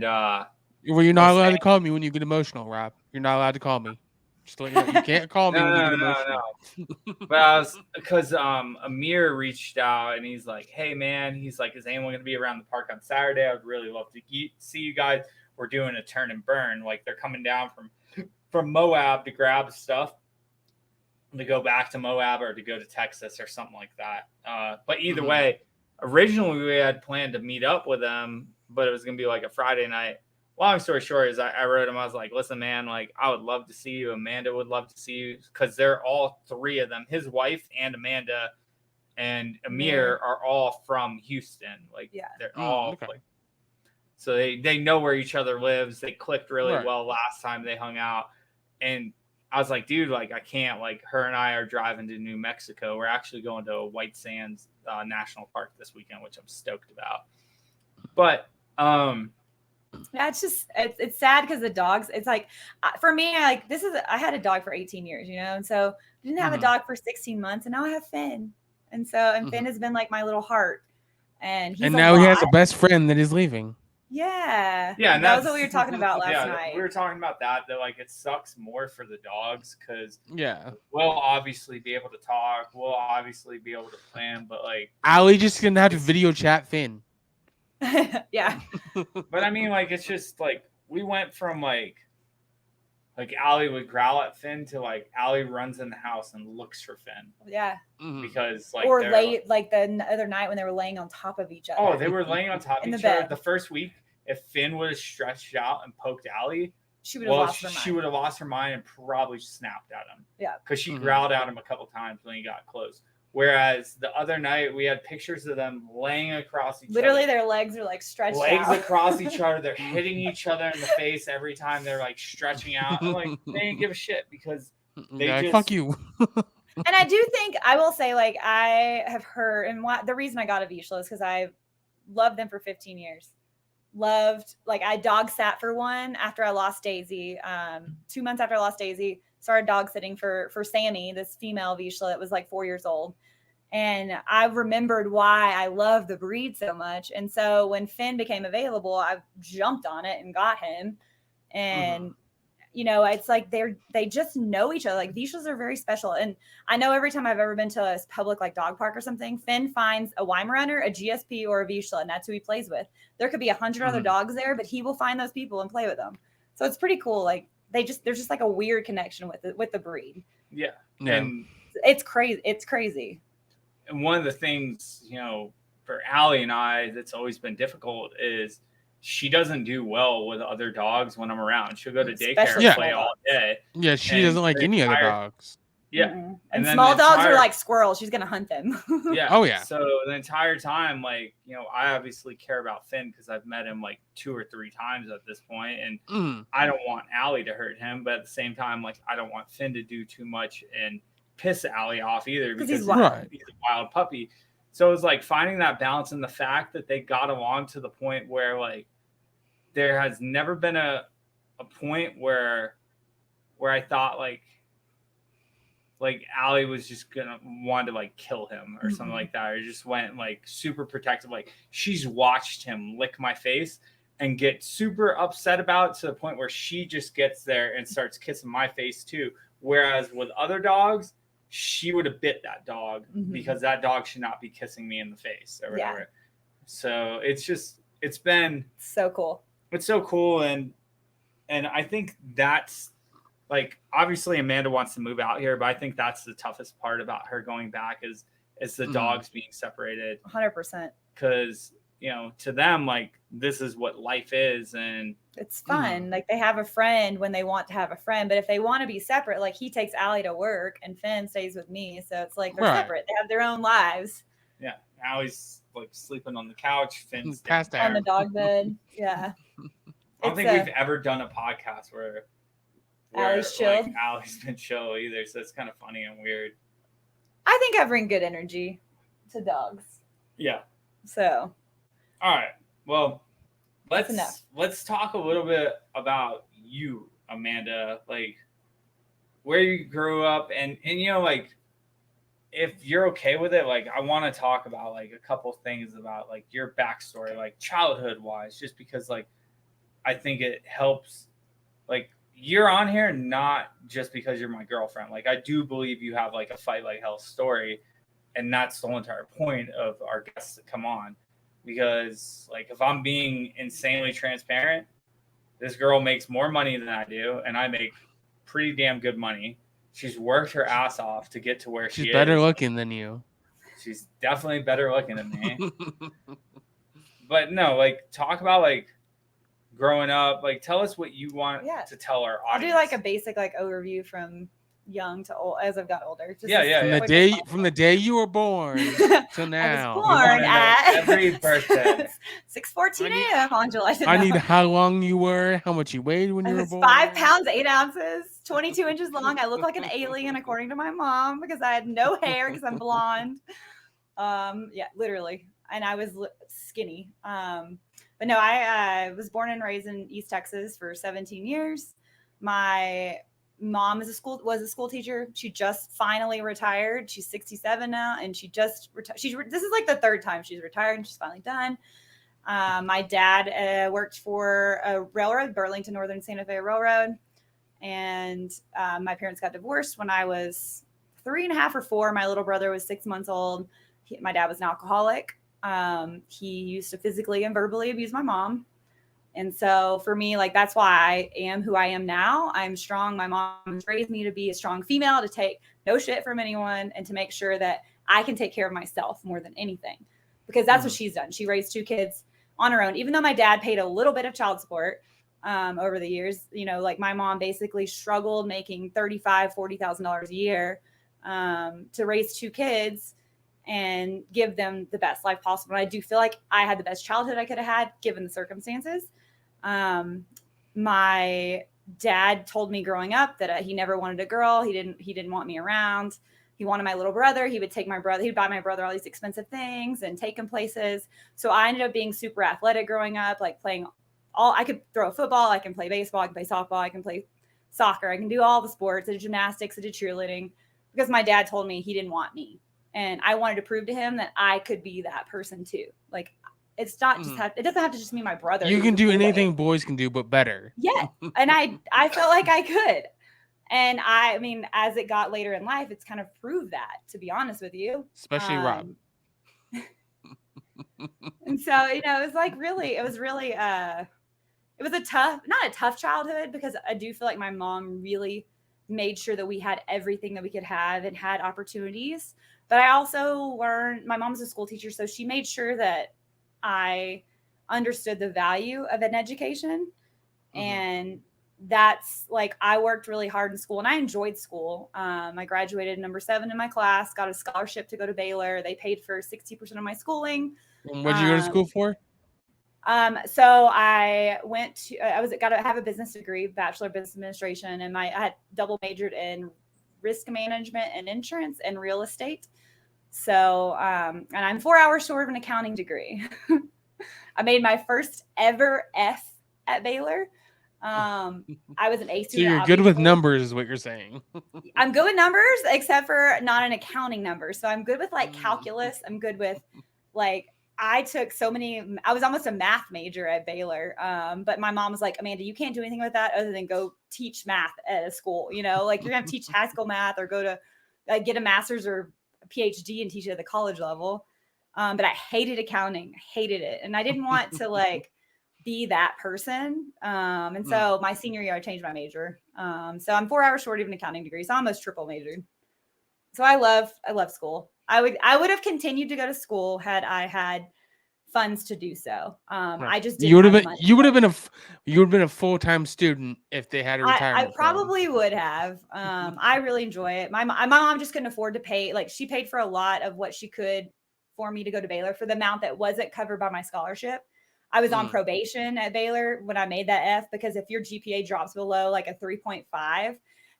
well, you're not allowed to call me when you get emotional, Rob. You're not allowed to call me. Just to let you know, you can't call me when you get emotional. No. But I was because Amir reached out and he's like, "Hey man," he's like, "Is anyone gonna be around the park on Saturday? I'd really love to see you guys. We're doing a turn and burn. Like they're coming down from Moab to grab stuff to go back to Moab or to go to Texas or something like that. But either way, originally we had planned to meet up with them, but it was gonna be like a Friday night. Long story short is I wrote him. I was like, listen, man, like I would love to see you. Amanda would love to see you because they're all three of them. His wife and Amanda and Amir are all from Houston. Like they're all like, so they know where each other lives. They clicked really well last time they hung out. And I was like, dude, like I can't, like her and I are driving to New Mexico. We're actually going to White Sands National Park this weekend, which I'm stoked about. But yeah, it's sad because the dogs, it's like for me, I had a dog for 18 years, and so I didn't have a dog for 16 months, and now I have Finn, and Finn has been like my little heart, and now he has a best friend that is leaving. Yeah, and that was what we were talking about last night. We were talking about that like it sucks more for the dogs because we'll obviously be able to talk, we'll obviously be able to plan, but like Allie just gonna have to video chat Finn. Yeah. But I mean, like, it's just like we went from like Allie would growl at Finn to like Allie runs in the house and looks for Finn. Yeah. Because like or late like the other night when they were laying on top of each other. Oh, they were laying on top of each other. The first week, if Finn would have stretched out and poked Allie, she would have lost her mind and probably snapped at him. Yeah. Because she growled at him a couple times when he got close. Whereas the other night we had pictures of them laying across each other. Literally their legs are like stretched legs out. across each other. They're hitting each other in the face every time they're like stretching out. And, like they didn't give a shit because they just fuck you. And I do think I will say like I have heard, and the reason I got a Vizslas is because I loved them for 15 years. Like I dog sat for one after I lost Daisy. 2 months after I lost Daisy, started dog sitting for Sammy, this female Vizsla that was like 4 years old. And I remembered why I love the breed so much. And so when Finn became available, I jumped on it and got him. And it's like they just know each other. Like Vizslas are very special. And I know every time I've ever been to a public like dog park or something, Finn finds a Weimaraner, a GSP, or a Vizsla, and that's who he plays with. There could be 100 other dogs there, but he will find those people and play with them. So it's pretty cool. Like there's just like a weird connection with the breed. Yeah. And it's crazy. It's crazy. And one of the things, for Allie and I, that's always been difficult is she doesn't do well with other dogs when I'm around. She'll go to daycare and play all day. Yeah, she doesn't like any other dogs. Yeah. Mm-hmm. And small dogs are like squirrels. She's going to hunt them. Yeah. Oh, yeah. So the entire time, like, I obviously care about Finn because I've met him like 2 or 3 times at this point, and I don't want Allie to hurt him. But at the same time, like, I don't want Finn to do too much and piss Allie off either because he's a wild puppy. So it was like finding that balance and the fact that they got along to the point where like there has never been a point where I thought like Allie was just gonna want to like kill him or something like that, or just went like super protective. Like she's watched him lick my face and get super upset about it to the point where she just gets there and starts kissing my face too. Whereas with other dogs, she would have bit that dog because that dog should not be kissing me in the face or whatever. Yeah. So it's been so cool. It's so cool. And I think that's like obviously Amanda wants to move out here, but I think that's the toughest part about her going back is the dogs being separated. 100%. Because, to them, like, this is what life is, and it's fun. Like, they have a friend when they want to have a friend, but if they want to be separate, like, he takes Allie to work and Finn stays with me, so it's like they're separate. They have their own lives. Yeah, Allie's like sleeping on the couch, Finn's passed on the dog bed. Yeah. I don't think we've ever done a podcast where Allie's chilled. Like, Allie's been chill either, so it's kind of funny and weird. I think I bring good energy to dogs. Yeah. So. All right. Well, let's talk a little bit about you, Amanda. Like, where you grew up, and like, if you're okay with it, like, I want to talk about like a couple things about like your backstory, like childhood wise, just because like I think it helps. Like, you're on here not just because you're my girlfriend. Like, I do believe you have like a Fight Like Hell story, and that's the whole entire point of our guests that come on. Because, like, if I'm being insanely transparent, this girl makes more money than I do, and I make pretty damn good money. She's worked her ass off to get to where she is. She's better looking than you. She's definitely better looking than me. But no, like, talk about, like, growing up. Like, tell us what you want to tell our audience. I'll do, like, a basic, like, overview from young to old as I've got older. Just from the day you were born to now. I was born at every birthday. 6:14 a.m. on July 9th. I need how long you were, how much you weighed when you were born. 5 pounds 8 ounces, 22 inches long. I look like an alien according to my mom because I had no hair because I'm blonde. Yeah, literally, and I was skinny. But no, I was born and raised in East Texas for 17 years. My mom was a school teacher. She just finally retired. She's 67 now, and she just retired. This is like the third time she's retired, and she's finally done. My dad worked for a railroad, Burlington Northern Santa Fe Railroad, and my parents got divorced when I was 3.5 or 4. My little brother was 6 months old. My dad was an alcoholic. He used to physically and verbally abuse my mom. And so for me, like, that's why I am who I am now. I'm strong. My mom raised me to be a strong female, to take no shit from anyone, and to make sure that I can take care of myself more than anything, because that's what she's done. She raised 2 kids on her own, even though my dad paid a little bit of child support over the years. Like, my mom basically struggled making $35,000, $40,000 a year to raise 2 kids and give them the best life possible. And I do feel like I had the best childhood I could have had given the circumstances. My dad told me growing up that he never wanted a girl. He didn't want me around. He wanted my little brother. He would take my brother. He'd buy my brother all these expensive things and take him places. So I ended up being super athletic growing up, like playing I could throw a football. I can play baseball. I can play softball. I can play soccer. I can do all the sports. I did gymnastics. I did cheerleading, because my dad told me he didn't want me. And I wanted to prove to him that I could be that person too. Like, it's not just it doesn't have to just be my brother. You can do anything boys can do, but better. Yeah. And I felt like I could. And I mean, as it got later in life, it's kind of proved that, to be honest with you. Especially Rob. And so, it was really, it was not a tough childhood, because I do feel like my mom really made sure that we had everything that we could have and had opportunities. But I also learned, my mom's a school teacher, so she made sure that I understood the value of an education. And that's like, I worked really hard in school, and I enjoyed school. I graduated number 7 in my class, got a scholarship to go to Baylor. They paid for 60% of my schooling. And what did you go to school for? So I went to, got to have a business degree, Bachelor of Business Administration, and I had double majored in risk management and insurance and real estate. So, and I'm 4 hours short of an accounting degree. I made my first ever F at Baylor. I was an A student. So you're good with numbers, is what you're saying. I'm good with numbers, except for not an accounting number. So I'm good with like calculus. I'm good with like, I took I was almost a math major at Baylor. But my mom was like, Amanda, you can't do anything with that other than go teach math at a school. Like, you're going to teach high school math, or go to get a master's or a PhD and teach it at the college level. But I hated accounting. I hated it. And I didn't want to like be that person. And so my senior year, I changed my major. So I'm 4 hours short of an accounting degree. So I almost triple majored. So I love school. I would have continued to go to school had I had funds to do so. I just didn't have money. You would have been a full-time student if they had a retirement. I probably would have. I really enjoy it. My mom just couldn't afford to pay. Like, she paid for a lot of what she could for me to go to Baylor for the amount that wasn't covered by my scholarship. I was on probation at Baylor when I made that F, because if your GPA drops below like a 3.5,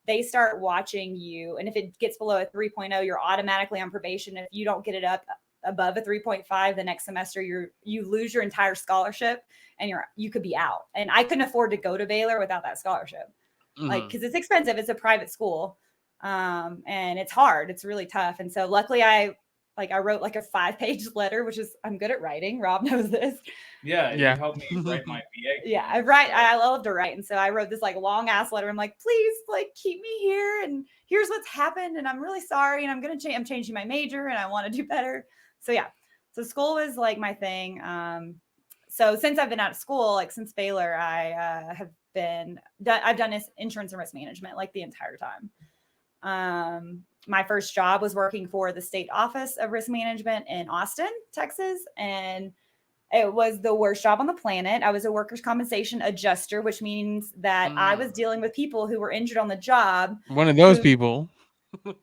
they start watching you. And if it gets below a 3.0, you're automatically on probation. If you don't get it up above a 3.5 the next semester, you lose your entire scholarship and you could be out. And I couldn't afford to go to Baylor without that scholarship. Like, because it's expensive. It's a private school. And it's hard. It's really tough. And so luckily I wrote like a 5-page letter, which is, I'm good at writing. Rob knows this. Yeah. You helped me write my BA. Yeah, I love to write. And so I wrote this like long ass letter. I'm like, please, like, keep me here. And here's what's happened. And I'm really sorry. And I'm changing my major and I want to do better. So yeah. So school was like my thing. So since I've been out of school, like since Baylor, I've done insurance and risk management like the entire time. My first job was working for the state office of risk management in Austin, Texas. And it was the worst job on the planet. I was a workers' compensation adjuster, which means that I was dealing with people who were injured on the job. One of those people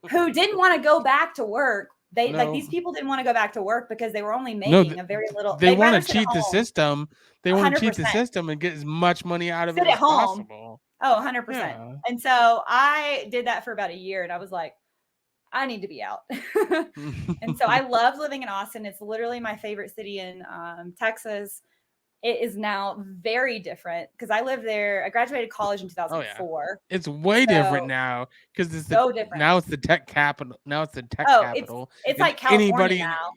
who didn't want to go back to work. These people didn't want to go back to work because they were only making a very little. They want to cheat the system. They want to cheat the system and get as much money out of it as possible. Oh, 100%. Yeah. And so I did that for about a year, and I was like, I need to be out. And so I love living in Austin. It's literally my favorite city in Texas. It is now very different because I lived there. I graduated college in 2004. Oh, yeah. It's way different now because it's different. Now it's the tech capital. Now it's the tech capital. It's like California now.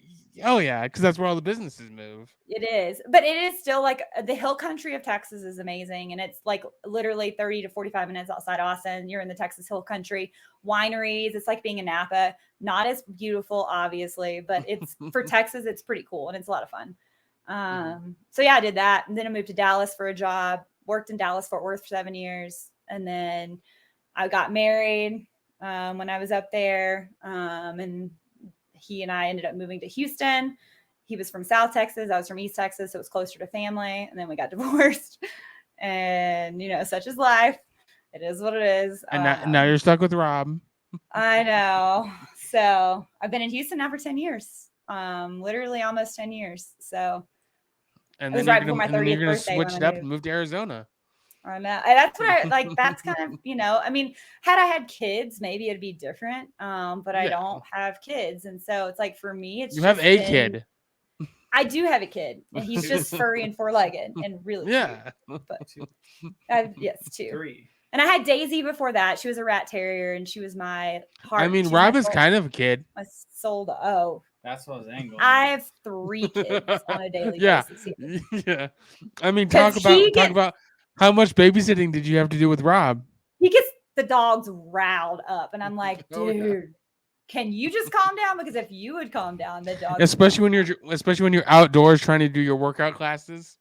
Oh yeah, because that's where all the businesses move. It is, but it is still like the hill country of Texas is amazing, and it's like literally 30 to 45 minutes outside Austin. You're in the Texas hill country. Wineries. It's like being in Napa. Not as beautiful, obviously, but it's for Texas. It's pretty cool and it's a lot of fun. So yeah, I did that. And then I moved to Dallas for a job, worked in Dallas, Fort Worth for 7 years. And then I got married, when I was up there. And he and I ended up moving to Houston. He was from South Texas. I was from East Texas. So it was closer to family. And then we got divorced, and such is life. It is what it is. And now you're stuck with Rob. I know. So I've been in Houston now for 10 years. Literally almost 10 years. So and it was right before my 30th birthday. Switch it up and move to Arizona. I know. That's what I like. That's kind of, I mean, had I had kids, maybe it'd be different. But I don't have kids. And so it's like, for me, it's you have a kid. I do have a kid, and he's just furry and 4-legged and really cute. But yes, 2. 3. And I had Daisy before that. She was a rat terrier, and she was my heart. I mean, Rob is kind of a kid. My soul. Oh. That's what I was angling. I have 3 kids on a daily basis. Yeah. I mean, talk about how much babysitting did you have to do with Rob? He gets the dogs riled up, and I'm like, dude, can you just calm down? Because if you would calm down, the dogs. Especially when you're outdoors trying to do your workout classes,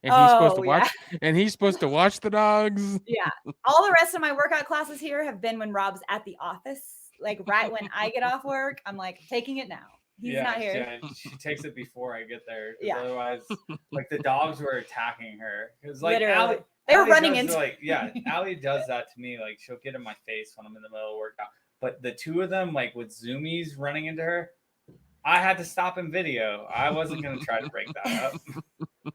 and he's supposed to watch. And he's supposed to watch the dogs. Yeah. All the rest of my workout classes here have been when Rob's at the office. Like right when I get off work, I'm like taking it now. He's not here. Yeah, she takes it before I get there. Yeah. Otherwise, like the dogs were attacking her. It was like Allie, they were running into. Allie does that to me. Like she'll get in my face when I'm in the middle of workout. But the 2 of them, like with zoomies running into her, I had to stop in video. I wasn't going to try to break that up.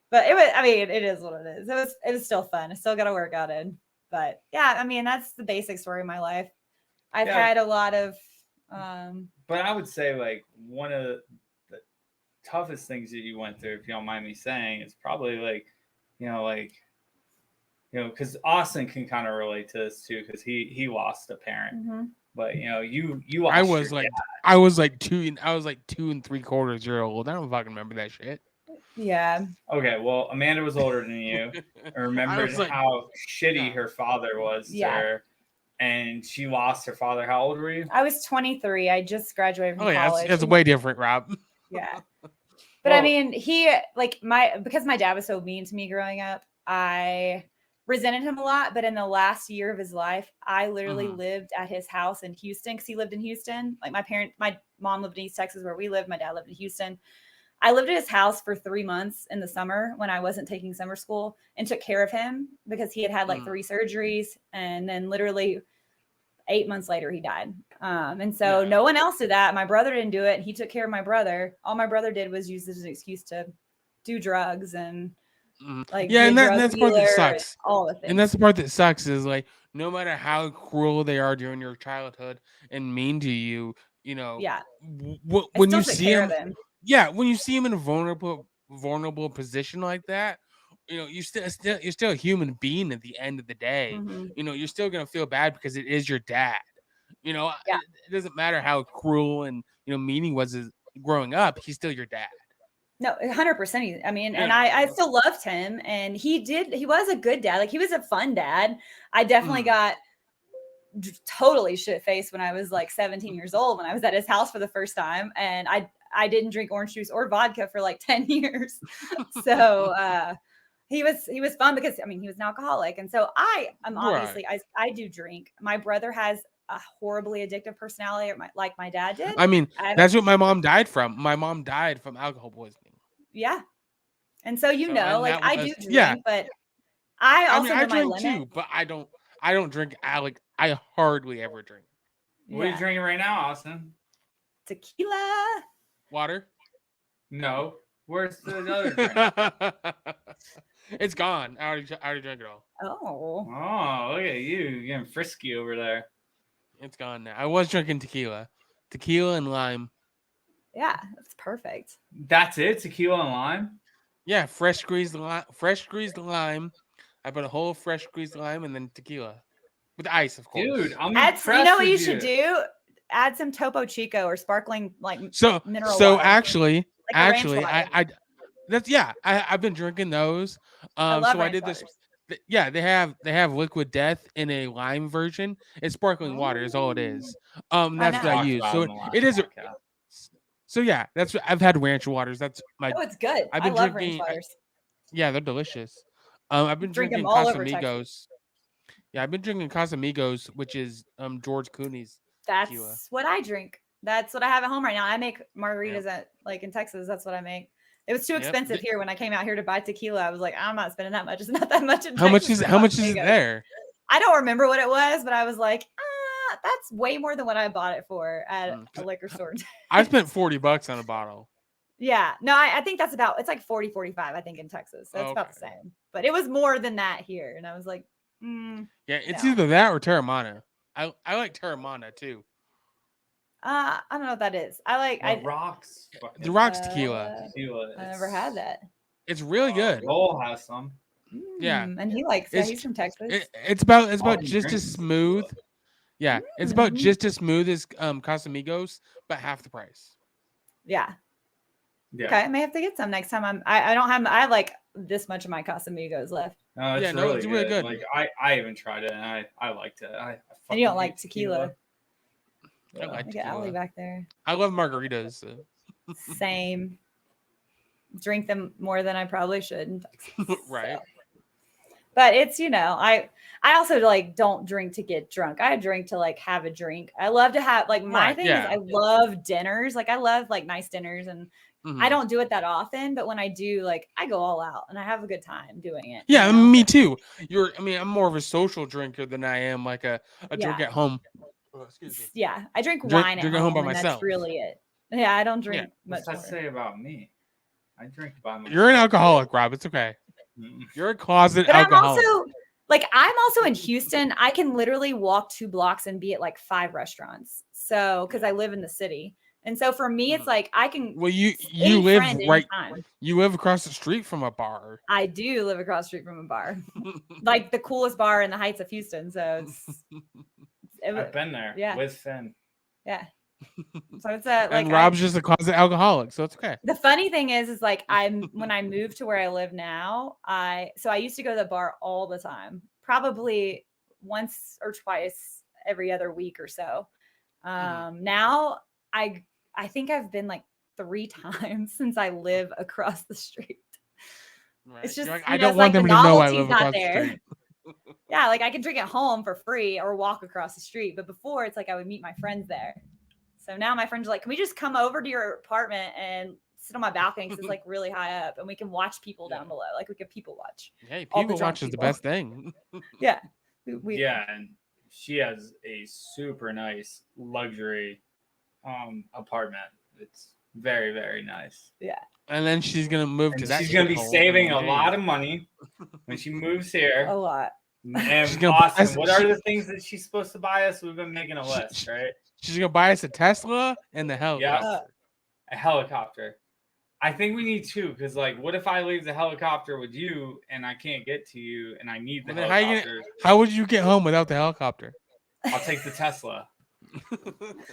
But it is what it is. It was still fun. I still got to work out in. But yeah, I mean, that's the basic story of my life. I've had a lot of. But I would say like one of the toughest things that you went through, if you don't mind me saying, is probably like, because Austin can kind of relate to this too, because he lost a parent. Mm-hmm. But you lost. I was like 2 3/4 years old. I don't fucking remember that shit. Yeah. Okay, well, Amanda was older than you. I remembered how shitty her father was to her. And she lost her father. How old were you? I was 23. I just graduated from college. That's way different, Rob. Yeah. But I mean, because my dad was so mean to me growing up, I resented him a lot. But in the last year of his life, I literally lived at his house in Houston because he lived in Houston. Like my mom lived in East Texas where we lived. My dad lived in Houston. I lived at his house for 3 months in the summer when I wasn't taking summer school and took care of him because he had like 3 surgeries. And then literally 8 months later, he died. And so no one else did that. My brother didn't do it. He took care of my brother. All my brother did was use this as an excuse to do drugs and like, and that's the part that sucks. All the things. And that's the part that sucks is like, no matter how cruel they are during your childhood and mean to you, you know, when you see him, when you see him in a vulnerable position like that, you know, you're still a human being at the end of the day. You know, you're still gonna feel bad because it is your dad. You know, it doesn't matter how cruel and mean he was growing up. He's still your dad. No, 100%. I mean, and I still loved him, and he was a good dad. Like, he was a fun dad. I definitely got totally shit faced when I was like 17 years old when I was at his house for the first time, and I didn't drink orange juice or vodka for like 10 years. So he was fun because I mean he was an alcoholic, and so I'm obviously I do drink. My brother has a horribly addictive personality, like my dad did. I mean, that's what my mom died from. My mom died from alcohol poisoning. Yeah, and so like I do drink, but I also I know my drink limit. too, but I don't drink. I hardly ever drink. What are you drinking right now, Austin? Tequila. Water? No. Where's the other drink? It's gone. I already drank it all. Oh, look at you. You're getting frisky over there. It's gone now. I was drinking tequila and lime. Yeah, that's perfect. That's it? Tequila and lime? Yeah, fresh squeezed lime. I put a whole fresh squeezed lime and then tequila with ice, of course. Dude, I'm impressed. You know what you should do? Add some Topo Chico or sparkling mineral water. So actually, I've been drinking those. I love I did this. Yeah, they have Liquid Death in a lime version. It's sparkling water is all it is. That's what I use. So it is. So yeah, that's what I've had ranch waters. That's my. Oh, it's good. I've been love drinking. ranch waters. Yeah, they're delicious. I've been drinking Casamigos. Yeah, I've been drinking Casamigos, which is George Clooney's tequila. That's what I drink. That's what I have at home right now. I make margaritas in Texas. That's what I make. It was too expensive here when I came out here to buy tequila. I was like, I'm not spending that much. It's not that much. How much is it there? I don't remember what it was, but I was like, that's way more than what I bought it for at a liquor store. I spent $40 on a bottle. Yeah. No, I think it's like 40, 45, I think in Texas. So it's about the same. But it was more than that here. And I was like, yeah, it's either that or Terramana. I like Terramana too. I don't know what that is. I like rocks. The rocks tequila. I never had that. It's really good. Lowell has some. Yeah. And he likes it. He's from Texas. It's about just as smooth. Yeah, it's about just as smooth as Casamigos, but half the price. Yeah. Okay, I may have to get some next time. I don't have. I have like this much of my Casamigos left. No, it's really good. Like I even tried it and I liked it. And you don't like tequila? I like tequila. Allie back there. I love margaritas. So. Same. Drink them more than I probably should in Texas. Right. So. But it's, I also like don't drink to get drunk. I drink to like have a drink. I love to have like my thing is I love dinners. Like I love like nice dinners and I don't do it that often, but when I do, like I go all out and I have a good time doing it. Yeah, me too. I'm more of a social drinker than I am like a drink at home. Oh, excuse me. Yeah, I drink wine at home by myself. That's really it. Yeah, I don't drink much. What's that say about me? I drink by myself. You're an alcoholic, Rob. It's okay. You're a closet alcoholic. I'm also in Houston. I can literally walk 2 blocks and be at like 5 restaurants. So, because I live in the city. And so for me, it's like I can. Well, you live right. You live across the street from a bar. I do live across the street from a bar, like the coolest bar in the Heights of Houston. So I've been there. Yeah, with Finn. Yeah. So it's like. And Rob's just a closet alcoholic, so it's okay. The funny thing is like when I moved to where I live now, I used to go to the bar all the time, probably once or twice every other week or so. Now I think I've been like 3 times since I live across the street. Right. It's just, like, I don't want them to know I live across the street. Yeah, like I can drink at home for free or walk across the street. But before, it's like I would meet my friends there. So now my friends are like, can we just come over to your apartment and sit on my balcony because it's like really high up and we can watch people down below. Like we could people watch. Hey, people watch is the best thing. Yeah. And she has a super nice luxury apartment. It's very, very nice. Yeah. And then she's gonna move to that. She's gonna be saving a lot of money when she moves here. A lot. And Austin, what are the things that she's supposed to buy us? We've been making a list, right? She's gonna buy us a Tesla and the helicopter. A helicopter. I think we need 2 because, like, what if I leave the helicopter with you and I can't get to you and I need the helicopter? How would you get home without the helicopter? I'll take the Tesla.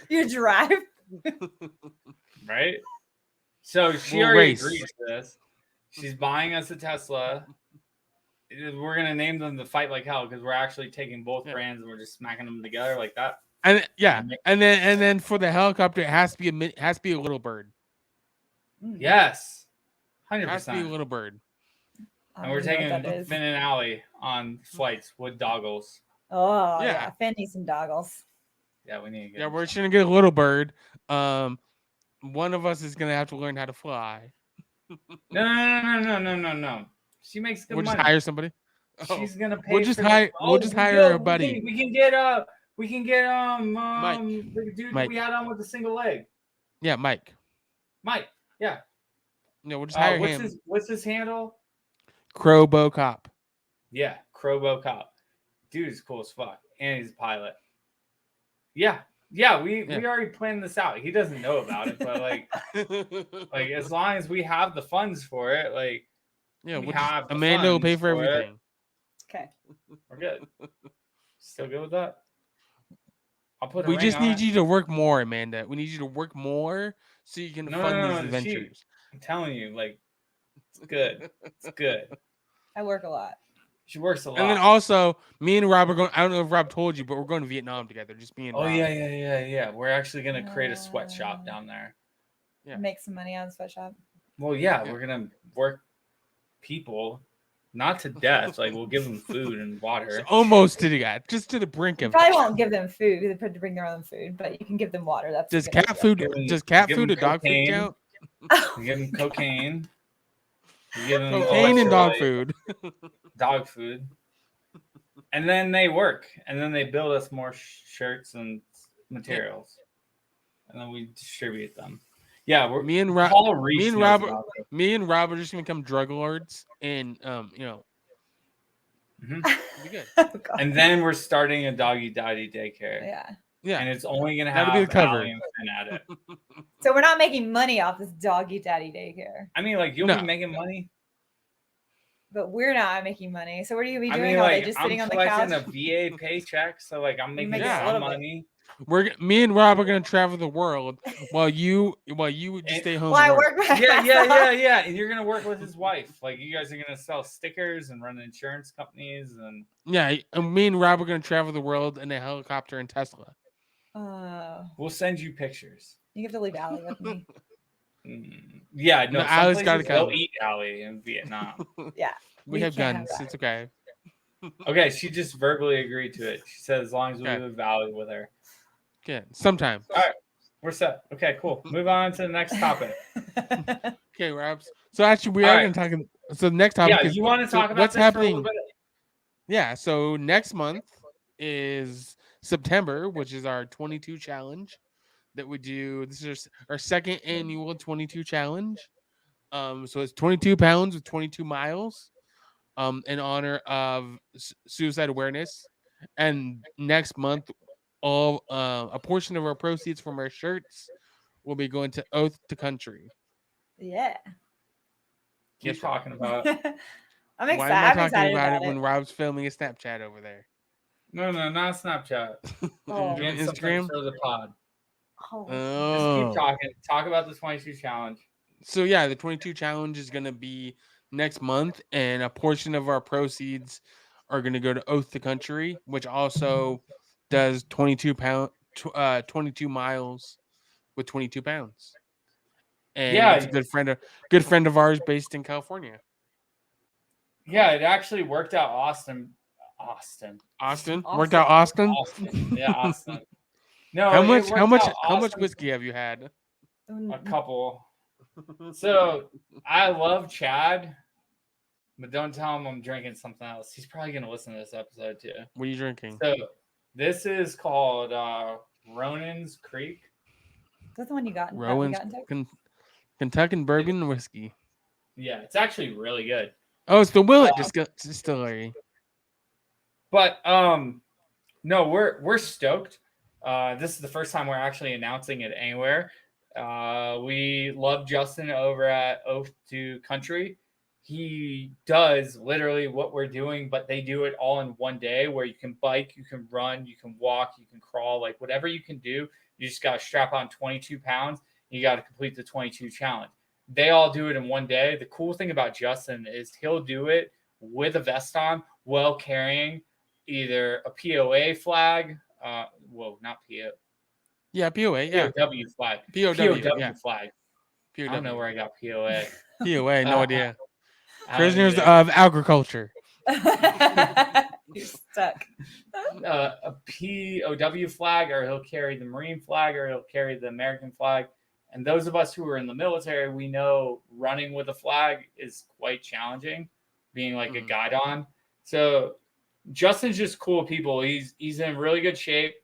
You drive, right? So she already agreed to this. She's buying us a Tesla. We're gonna name them the Fight Like Hell because we're actually taking both brands and we're just smacking them together like that. And and then for the helicopter, it has to be a little bird. Yes, 100%. Has to be a little bird. And we're taking Finn and Allie on flights with doggles. Oh yeah, Finn needs some doggles. Yeah, we need to get. Yeah, we're just gonna get a little bird. One of us is gonna have to learn how to fly. No. She makes good money. We'll just hire somebody. She's gonna pay. We'll just hire a buddy. We can get Mike. the dude Mike. We had on with the single leg. Yeah, Mike. Yeah. No, we'll just hire him. What's his handle? Crowbo Cop. Yeah, Crowbo Cop. Dude is cool as fuck, and he's a pilot. Yeah. We already planned this out. He doesn't know about it, but like as long as we have the funds for it, like Amanda will pay for everything. Okay, we're good. Still good with that? I'll put. We just need you to work more, Amanda. We need you to work more so you can fund these adventures. I'm telling you, like, it's good. It's good. I work a lot. She works a lot. And then also, me and Rob are going. I don't know if Rob told you, but we're going to Vietnam together. Just me and Rob. Yeah. We're actually gonna create a sweatshop down there. Yeah. Make some money on the sweatshop. Well, we're gonna work people, not to death. Like we'll give them food and water. Almost to death, just to the brink of. You probably won't give them food. They have to bring their own food, but you can give them water. That's does cat food? Does cat food and dog food count? You give them cocaine. You give them cocaine and dog food. Dog food. And then they work. And then they build us more shirts and materials. And then we distribute them. Yeah, me and Rob are just gonna become drug lords and Mm-hmm. Be good. And then we're starting a doggy daddy daycare. Yeah. And it's only gonna have be the cover at it. So we're not making money off this doggy daddy daycare. I mean, like you'll be making money. But we're not making money. So what are you be doing all day? Just sitting on the couch? I'm collecting a VA paycheck, so like I'm making some money. Me and Rob are gonna travel the world while you just stay home. Well, I work. Yeah. And you're gonna work with his wife. Like you guys are gonna sell stickers and run insurance companies and. Yeah, and me and Rob are gonna travel the world in a helicopter and Tesla. We'll send you pictures. You have to leave Allie with me. Yeah, no. Allie's got to go eat Allie in Vietnam. Yeah, we have guns. It's okay. Okay, she just verbally agreed to it. She said as long as we live Allie with her. Yeah, sometime. All right, we're set. Okay, cool. Move on to the next topic. Okay, Robs. So actually, we are going to talk. So the next topic is you want to talk about what's happening. Yeah, so next month is September, which is our 22 challenge that we do. This is our second annual 22 challenge. So it's 22 pounds with 22 miles in honor of suicide awareness. And next month, a portion of our proceeds from our shirts will be going to Oath to Country. Yeah. Keep talking about it. I'm excited. Why am I talking about it when Rob's filming a Snapchat over there? No, not Snapchat. Instagram for the pod. Oh. Just keep talking. Talk about the 22 challenge. So yeah, the 22 challenge is going to be next month, and a portion of our proceeds are going to go to Oath to Country, which also does 22 miles with 22 pounds. and it's a good friend of ours based in California. Yeah, it actually worked out. Austin. Worked out Austin. Yeah, Austin. No, how much whiskey have you had? A couple. So I love Chad, but don't tell him I'm drinking something else. He's probably gonna listen to this episode too. What are you drinking? So this is called Ronan's Creek. That's the one you got. Rowan's Kentucky bourbon whiskey. Yeah, it's actually really good. Oh, it's the Willet Distillery. But no, we're stoked. This is the first time we're actually announcing it anywhere. We love Justin over at Oath to Country. He does literally what we're doing, but they do it all in one day where you can bike, you can run, you can walk, you can crawl, like whatever you can do. You just got to strap on 22 pounds. You got to complete the 22 challenge. They all do it in one day. The cool thing about Justin is he'll do it with a vest on while carrying either a POA flag. Not PO. Yeah, POA. Yeah. POW flag. POW flag. POW. I don't know where I got POA. POA, no idea. Prisoners of agriculture. You're stuck. A POW flag, or he'll carry the Marine flag, or he'll carry the American flag. And those of us who are in the military, we know running with a flag is quite challenging, being like a guidon. So Justin's just cool people. He's in really good shape.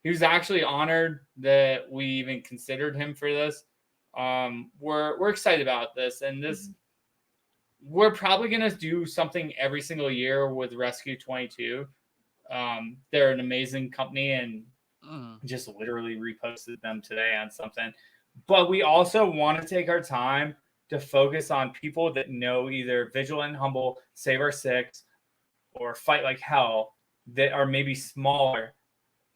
He was actually honored that we even considered him for this. We're excited about this, and this we're probably gonna do something every single year with Rescue 22. They're an amazing company, and just literally reposted them today on something. But we also want to take our time to focus on people that know either Vigilant and Humble, Save Our Six, or Fight Like Hell, that are maybe smaller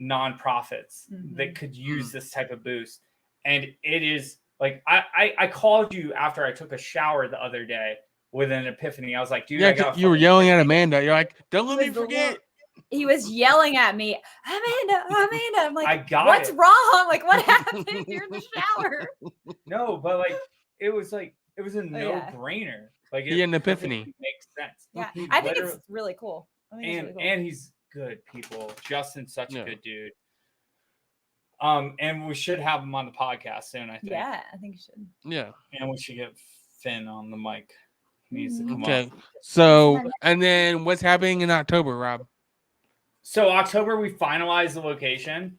nonprofits that could use this type of boost. And it is like I called you after I took a shower the other day with an epiphany. I was like, dude, you were yelling at Amanda. You're like, don't let me forget. He was yelling at me, Amanda. I'm like, what's wrong? Like, what happened? You're in the shower. No, but like it was a no-brainer. Like he had an epiphany. Makes sense. Yeah, I think it's really cool. And he's good people. Justin's such a good dude. And we should have him on the podcast soon, I think. Yeah, I think you should. Yeah. And we should get Finn on the mic. He needs to come on. So, and then what's happening in October, Rob? So October, we finalized the location.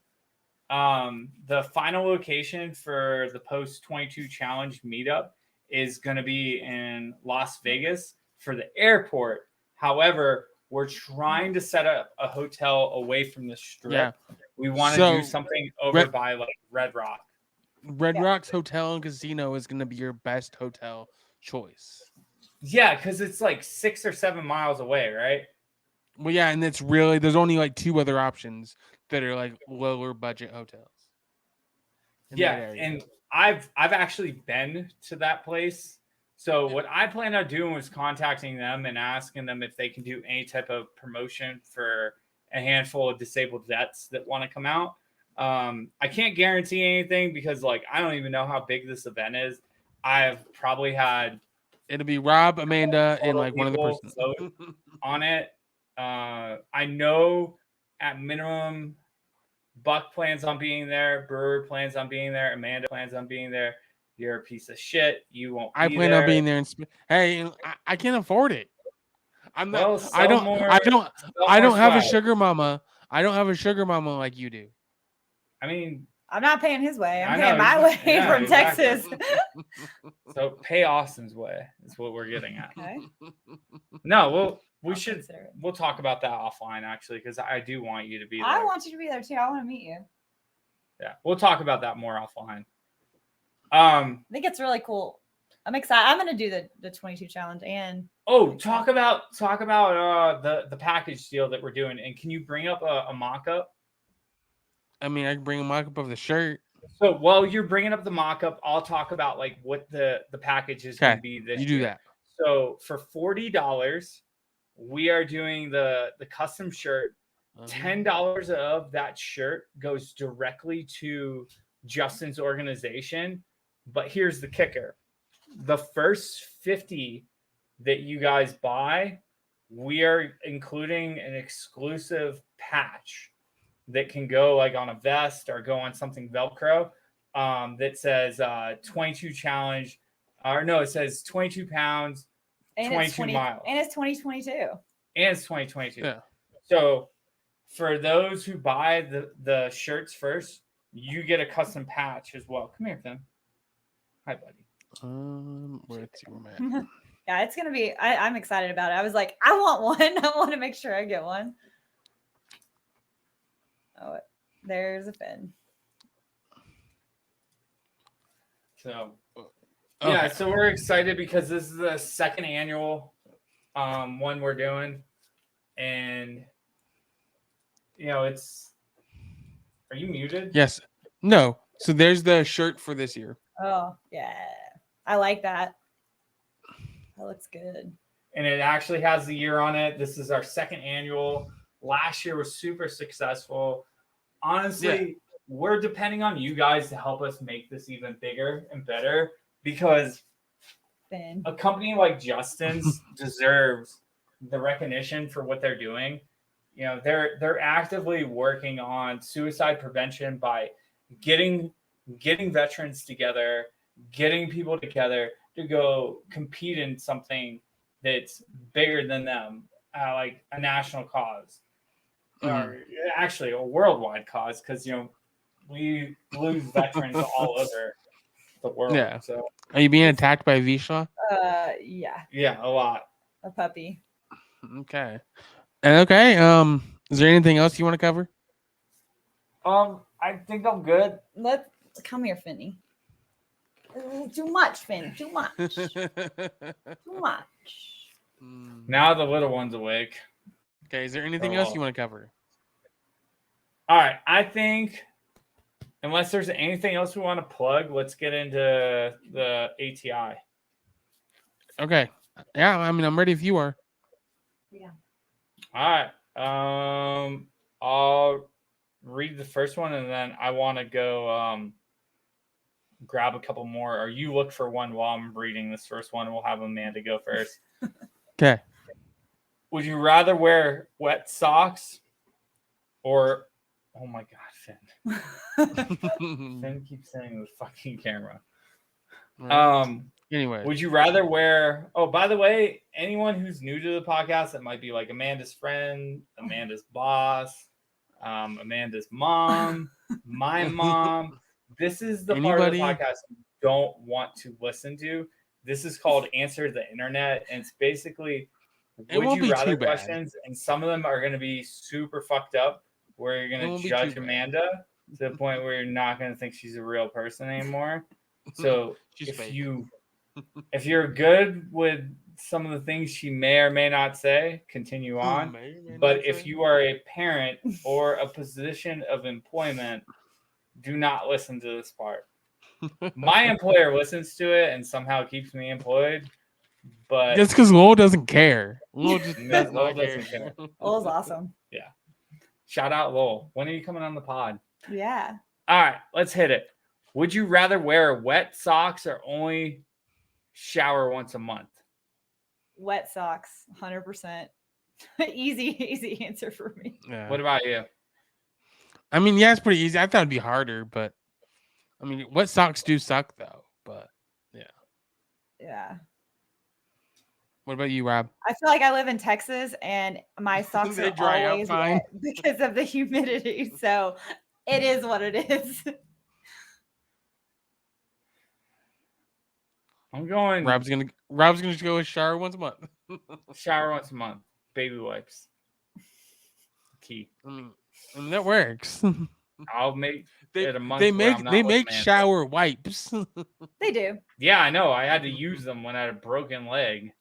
The final location for the Post 22 Challenge meetup is going to be in Las Vegas for the airport. However, we're trying to set up a hotel away from the strip. Yeah. We want to do something over by like Red Rock. Red Rock's Hotel and Casino is going to be your best hotel choice. Yeah, because it's like 6 or 7 miles away, right? Well, yeah, and it's really there's only like 2 other options that are like lower budget hotels. Yeah, and I've actually been to that place. So what I plan on doing was contacting them and asking them if they can do any type of promotion for a handful of disabled vets that want to come out. I can't guarantee anything because like I don't even know how big this event is. I've probably had it'll be Rob, Amanda, and like one of the persons on it. I know at minimum Buck plans on being there, Brewer plans on being there, Amanda plans on being there. You're a piece of shit. You won't. I plan on being there. And hey, I can't afford it. I'm not. Well, I don't have a sugar mama. I don't have a sugar mama like you do. I mean, I'm not paying his way. I'm paying my way from Texas. So pay Austin's way is what we're getting at. Okay. No, we'll talk about that offline actually because I do want you to be there. I want you to be there too. I want to meet you. Yeah, we'll talk about that more offline. I think it's really cool. I'm excited. I'm going to do the 22 challenge and talk about the package deal that we're doing. And can you bring up a mock-up? I mean, I can bring a mock-up of the shirt. So while you're bringing up the mock-up, I'll talk about like what the package is going to be this year. Do that. So for $40, we are doing the custom shirt. $10 of that shirt goes directly to Justin's organization. But here's the kicker. The first 50 that you guys buy, we are including an exclusive patch that can go like on a vest or go on something Velcro that says 22 challenge. Or no, it says 22 pounds, and 22 miles. And it's 2022. And it's 2022. Yeah. So for those who buy the shirts first, you get a custom patch as well. Come here, Finn. Hi, buddy. Where's your man? Yeah, it's gonna be. I'm excited about it. I was like, I want one. I want to make sure I get one. Oh, there's a Finn. So, yeah, so we're excited because this is the second annual one we're doing, and it's. Are you muted? Yes. No. So there's the shirt for this year. Oh yeah, I like that. That looks good. And it actually has the year on it. This is our second annual. Last year was super successful. Honestly, we're depending on you guys to help us make this even bigger and better because a company like Justin's deserves the recognition for what they're doing. They're actively working on suicide prevention by getting veterans together, getting people together to go compete in something that's bigger than them, like a national cause, or actually a worldwide cause, because we lose veterans all over the world. Yeah. So, are you being attacked by Vizslas? Yeah. Yeah, a lot. A puppy. Okay. Okay. Is there anything else you want to cover? I think I'm good. Let's come here, Finny. Too much, Finn. Too much. Too much. Now the little one's awake. Okay. Is there anything else you want to cover? All right. I think unless there's anything else we want to plug, let's get into the ATI. Okay. Yeah. I mean, I'm ready if you are. Yeah. All right. I'll read the first one and then I want to go grab a couple more, or you look for one while I'm reading this first one. We'll have Amanda go first. Okay. Would you rather wear wet socks or oh my god, Finn. Finn keeps saying the fucking camera. Anyway, would you rather wear by the way, anyone who's new to the podcast that might be like Amanda's friend, Amanda's boss, Amanda's mom, my mom. This is the part of the podcast you don't want to listen to. This is called Answer the Internet, and it's basically would you rather questions, and some of them are going to be super fucked up, where you're going to judge Amanda to the point where you're not going to think she's a real person anymore. So if you're good with some of the things she may or may not say, continue on. But if you are a parent or a position of employment, do not listen to this part. My employer listens to it and somehow keeps me employed. But just because Lowell doesn't care. Lowell just Lowell doesn't care. Lowell's awesome. Yeah. Shout out Lowell. When are you coming on the pod? Yeah. All right, let's hit it. Would you rather wear wet socks or only shower once a month? Wet socks, 100%. Easy answer for me. Yeah. What about you? I mean, yeah, it's pretty easy. I thought it'd be harder, but I mean, wet socks do suck though. But yeah. What about you, Rob? I feel like I live in Texas and my socks are always wet because of the humidity. So it is what it is. I'm going. Rob's gonna go shower once a month. Shower once a month. Baby wipes. Key. I mean that works. I'll make it a month. They make shower wipes. They do. Yeah, I know. I had to use them when I had a broken leg.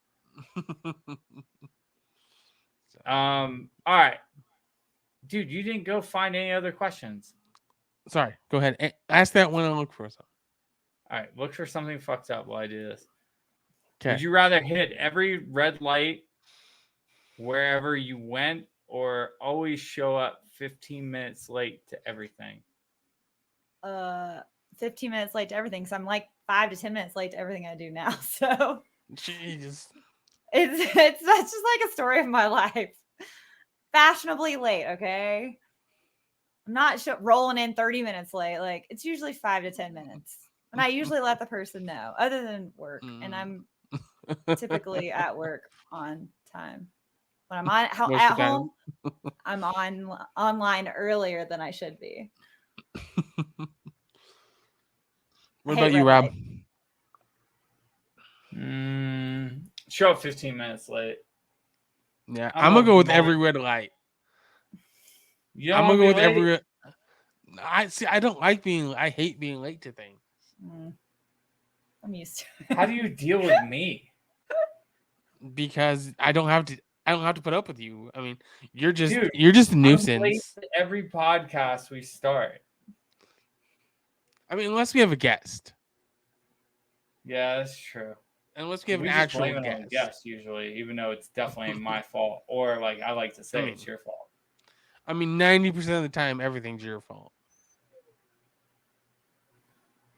All right, dude. You didn't go find any other questions. Sorry. Go ahead. Ask that one and look for something. All right, look for something fucked up while I do this. Okay. Would you rather hit every red light wherever you went or always show up 15 minutes late to everything? 15 minutes late to everything. So I'm like 5 to 10 minutes late to everything I do now. So Jesus. It's that's just like a story of my life. Fashionably late, okay? I'm not rolling in 30 minutes late. Like it's usually 5 to 10 minutes. And I usually let the person know, other than work. And I'm typically at work on time. When I'm at home, I'm online earlier than I should be. What about you, Rob? Show up 15 minutes late. Yeah, I'm gonna go with every red light. I'm gonna go with every. I don't like being. I hate being late to things. I'm used to it. How do you deal with me? Because I don't have to put up with you. I mean, you're just a nuisance. I'm late to every podcast we start. I mean, unless we have a guest. Yeah, that's true. Unless we have an actual guest usually, even though it's definitely my fault. Or like I like to say, it's your fault. I mean, 90% of the time, everything's your fault.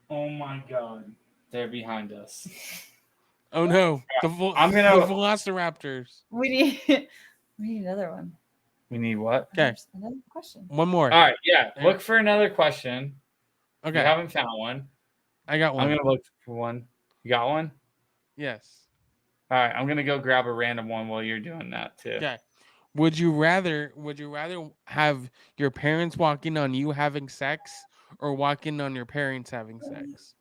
Oh my God, they're behind us. Oh no, the Velociraptors. We need another one. We need what? Okay, another question. One more. All right, yeah. Look for another question. Okay, you haven't found one. I got one. I'm gonna look for one. You got one? Yes. All right, I'm gonna go grab a random one while you're doing that too. Okay. Would you rather have your parents walk in on you having sex or walk in on your parents having sex?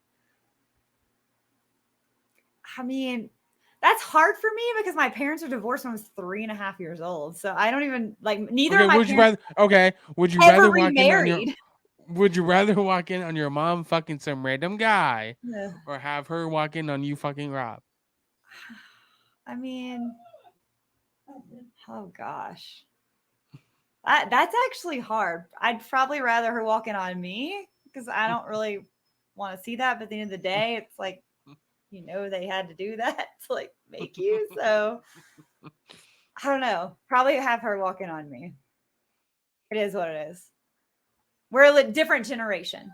I mean, that's hard for me because my parents are divorced when I was 3.5 years old. So I don't even like neither of my parents. Would you rather walk in on your? Would you rather walk in on your mom fucking some random guy, or have her walk in on you fucking Rob? I mean, oh gosh, that's actually hard. I'd probably rather her walk in on me because I don't really want to see that. But at the end of the day, it's like, they had to do that to like make you. So I don't know. Probably have her walk in on me. It is what it is. We're a different generation.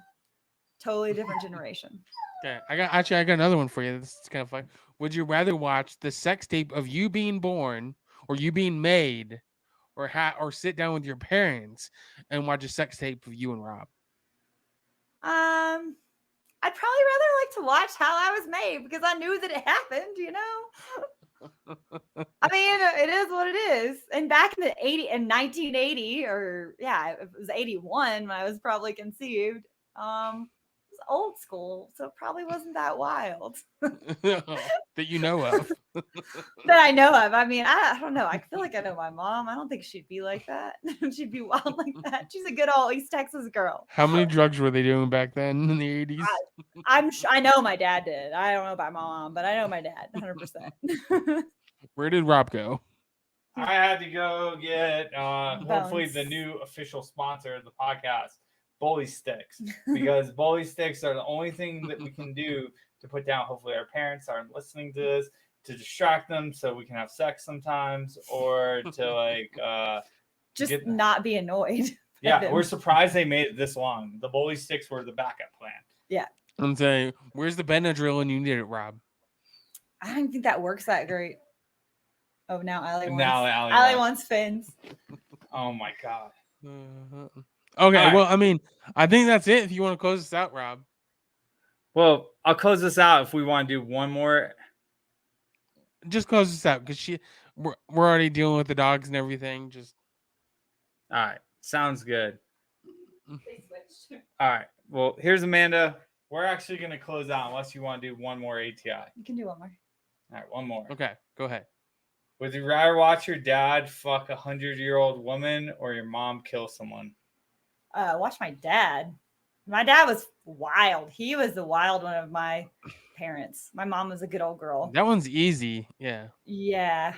Totally different generation. Okay. I got another one for you. This is kind of fun. Would you rather watch the sex tape of you being born or you being made or sit down with your parents and watch a sex tape of you and Rob? I'd probably rather like to watch how I was made because I knew that it happened, I mean, it is what it is. And back in 1980, or it was 81 when I was probably conceived. It was old school, so it probably wasn't that wild. That you know of. That I know of. I mean, I don't know. I feel like I know my mom. I don't think she'd be like that. She'd be wild like that. She's a good old East Texas girl. How many drugs were they doing back then in the 80s? I know my dad did. I don't know about my mom, but I know my dad 100%. Where did Rob go? I had to go get hopefully the new official sponsor of the podcast, Bully Sticks, because Bully Sticks are the only thing that we can do to put down. Hopefully our parents aren't listening to this, to distract them so we can have sex sometimes, or to like just not be annoyed. Yeah, we're surprised they made it this long. The Bully Sticks were the backup plan. Yeah. I'm saying, where's the Benadryl when you need it, Rob? I don't think that works that great. Oh, now Allie wants fins. Oh my God. Okay, right. Well, I mean, I think that's it. If you want to close this out, Rob. Well, I'll close this out if we want to do one more. Just close this out because we're already dealing with the dogs and everything. Just all right, sounds good. All right. Well, here's Amanda. We're actually going to close out unless you want to do one more ATI. You can do one more. All right, one more. Okay, go ahead. Would you rather watch your dad fuck 100-year-old woman or your mom kill someone? Watch my dad. My dad was wild. He was the wild one of my parents. My mom was a good old girl. That one's easy. Yeah. Yeah.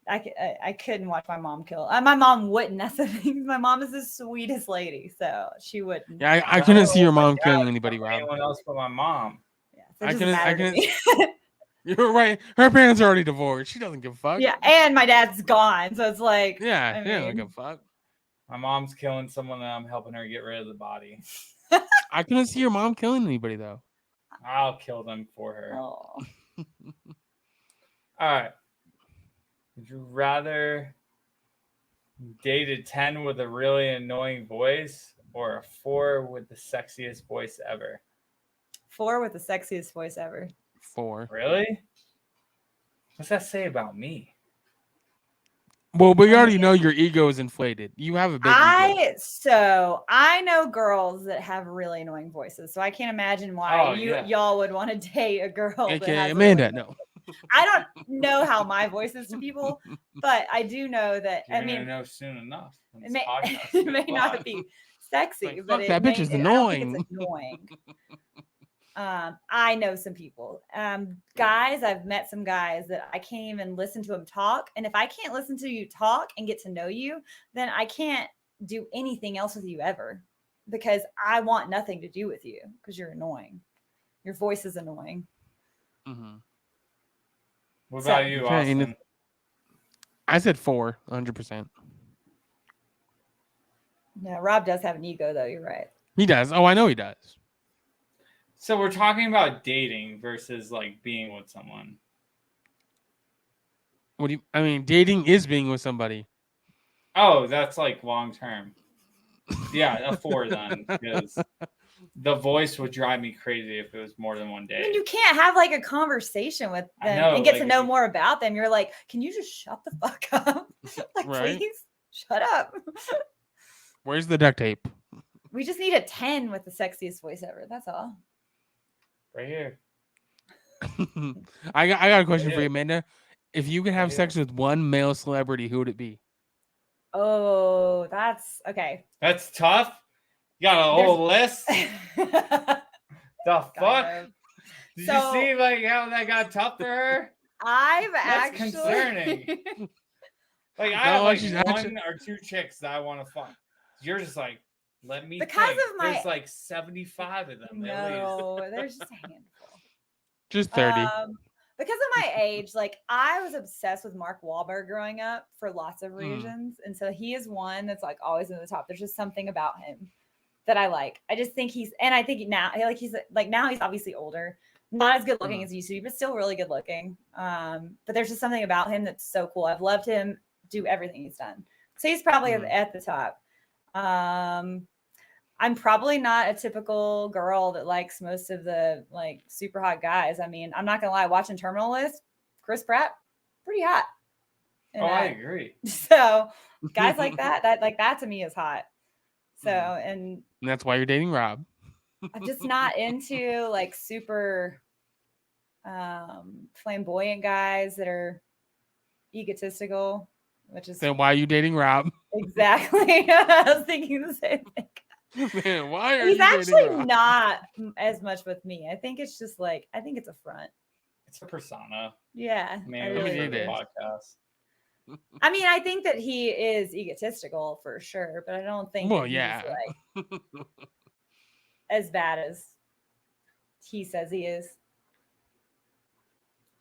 I couldn't watch my mom kill. My mom wouldn't. That's the thing. My mom is the sweetest lady, so she wouldn't. Yeah, I couldn't see your mom killing anybody, Rob. Anyone else but my mom. Yeah, so I couldn't. You're right. Her parents are already divorced. She doesn't give a fuck. Yeah, and my dad's gone, so it's like. Yeah, he doesn't give a fuck. My mom's killing someone, and I'm helping her get rid of the body. I couldn't see your mom killing anybody though. I'll kill them for her. Oh. All right. Would you rather date a 10 with a really annoying voice or a 4 with the sexiest voice ever? 4 with the sexiest voice ever. 4. Really? What's that say about me? Well, we already know your ego is inflated. You have a big ego. So I know girls that have really annoying voices. So I can't imagine why y'all would want to date a girl that has Amanda, really no. I don't know how my voice is to people, but I do know that. You're gonna know soon enough. It may not be sexy, but that bitch is annoying. I don't think it's annoying. I know some people, guys. I've met some guys that I can't even listen to them talk. And if I can't listen to you talk and get to know you, then I can't do anything else with you ever, because I want nothing to do with you because you're annoying. Your voice is annoying. Mm-hmm. What about you, Austin? I said 4, 100%. No, Rob does have an ego, though. You're right. He does. Oh, I know he does. So we're talking about dating versus like being with someone. What do you? I mean, dating is being with somebody. Oh, that's like long term. Yeah, a 4 then, because the voice would drive me crazy if it was more than one day. I mean, you can't have like a conversation with them and get to know more about them. You're like, can you just shut the fuck up? Like, right? Please shut up. Where's the duct tape? We just need a 10 with the sexiest voice ever. That's all. Right here. I got a question for you, Amanda. If you could have sex with one male celebrity, who would it be? Oh, that's okay. That's tough. You got a whole list. The fuck? Did you see like how that got tough for her? That's concerning. Like I have like one or two chicks that I want to fuck. You're just like, let me think. There's like 75 of them. No, there's just a handful. Just 30. Because of my age, like I was obsessed with Mark Wahlberg growing up for lots of reasons. And so he is one that's like always in the top. There's just something about him that I like. I just think he's now he's obviously older, not as good looking as he used to be, but still really good looking. But there's just something about him that's so cool. I've loved him do everything he's done. So he's probably at the top. I'm probably not a typical girl that likes most of the like super hot guys. I mean, I'm not gonna lie, watching Terminal List, Chris Pratt, pretty hot. And I agree. So guys like that to me is hot. So and that's why you're dating Rob. I'm just not into like super flamboyant guys that are egotistical, which is then why are you dating Rob? Exactly. I was thinking the same thing. Man, why are He's you actually not as much with me. I think it's just like it's a front. It's a persona. Yeah. Maybe we need a podcast. I mean, I think that he is egotistical for sure, but I don't think he's like as bad as he says he is.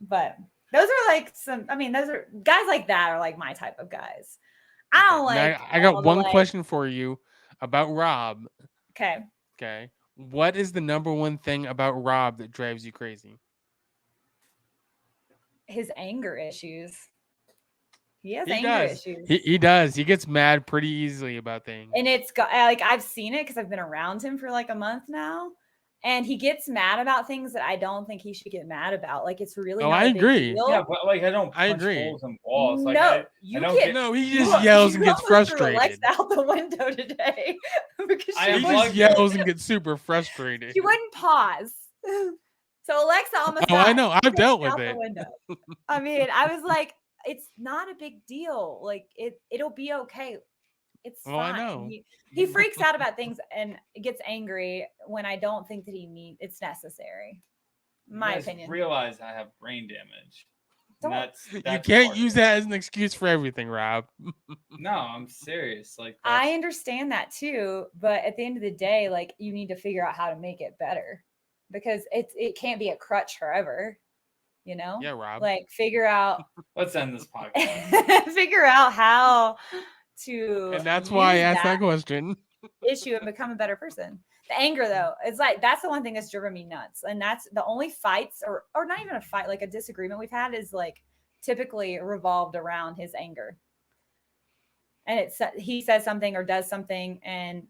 But those are like those are guys like that are like my type of guys. I don't like. I got one question for you about Rob. Okay. What is the number one thing about Rob that drives you crazy? His anger issues. He has anger issues. He does. He gets mad pretty easily about things. And it's like I've seen it because I've been around him for like a month now. And he gets mad about things that I don't think he should get mad about. Like it's really. I agree. Yeah, but like I don't punch holes in walls. Like, no, he just yells and gets frustrated. Alexa out the window today because he just yells and gets super frustrated. She wouldn't pause. So Alexa almost. Oh, I know. I've dealt with it. I mean, I was like, it's not a big deal. Like it'll be okay. It's fine. I know. He freaks out about things and gets angry when I don't think that it's necessary. My opinion. Realize I have brain damage. That's you can't use that as an excuse for everything, Rob. No, I'm serious. Like I understand that too, but at the end of the day, like you need to figure out how to make it better because it can't be a crutch forever. You know? Yeah, Rob. Like figure out. Let's end this podcast. Figure out how to. And that's why I asked that question. Issue and become a better person. The anger, though, it's like that's the one thing that's driven me nuts, and that's the only fights, or not even a fight, like a disagreement we've had is like typically revolved around his anger. And he says something or does something, and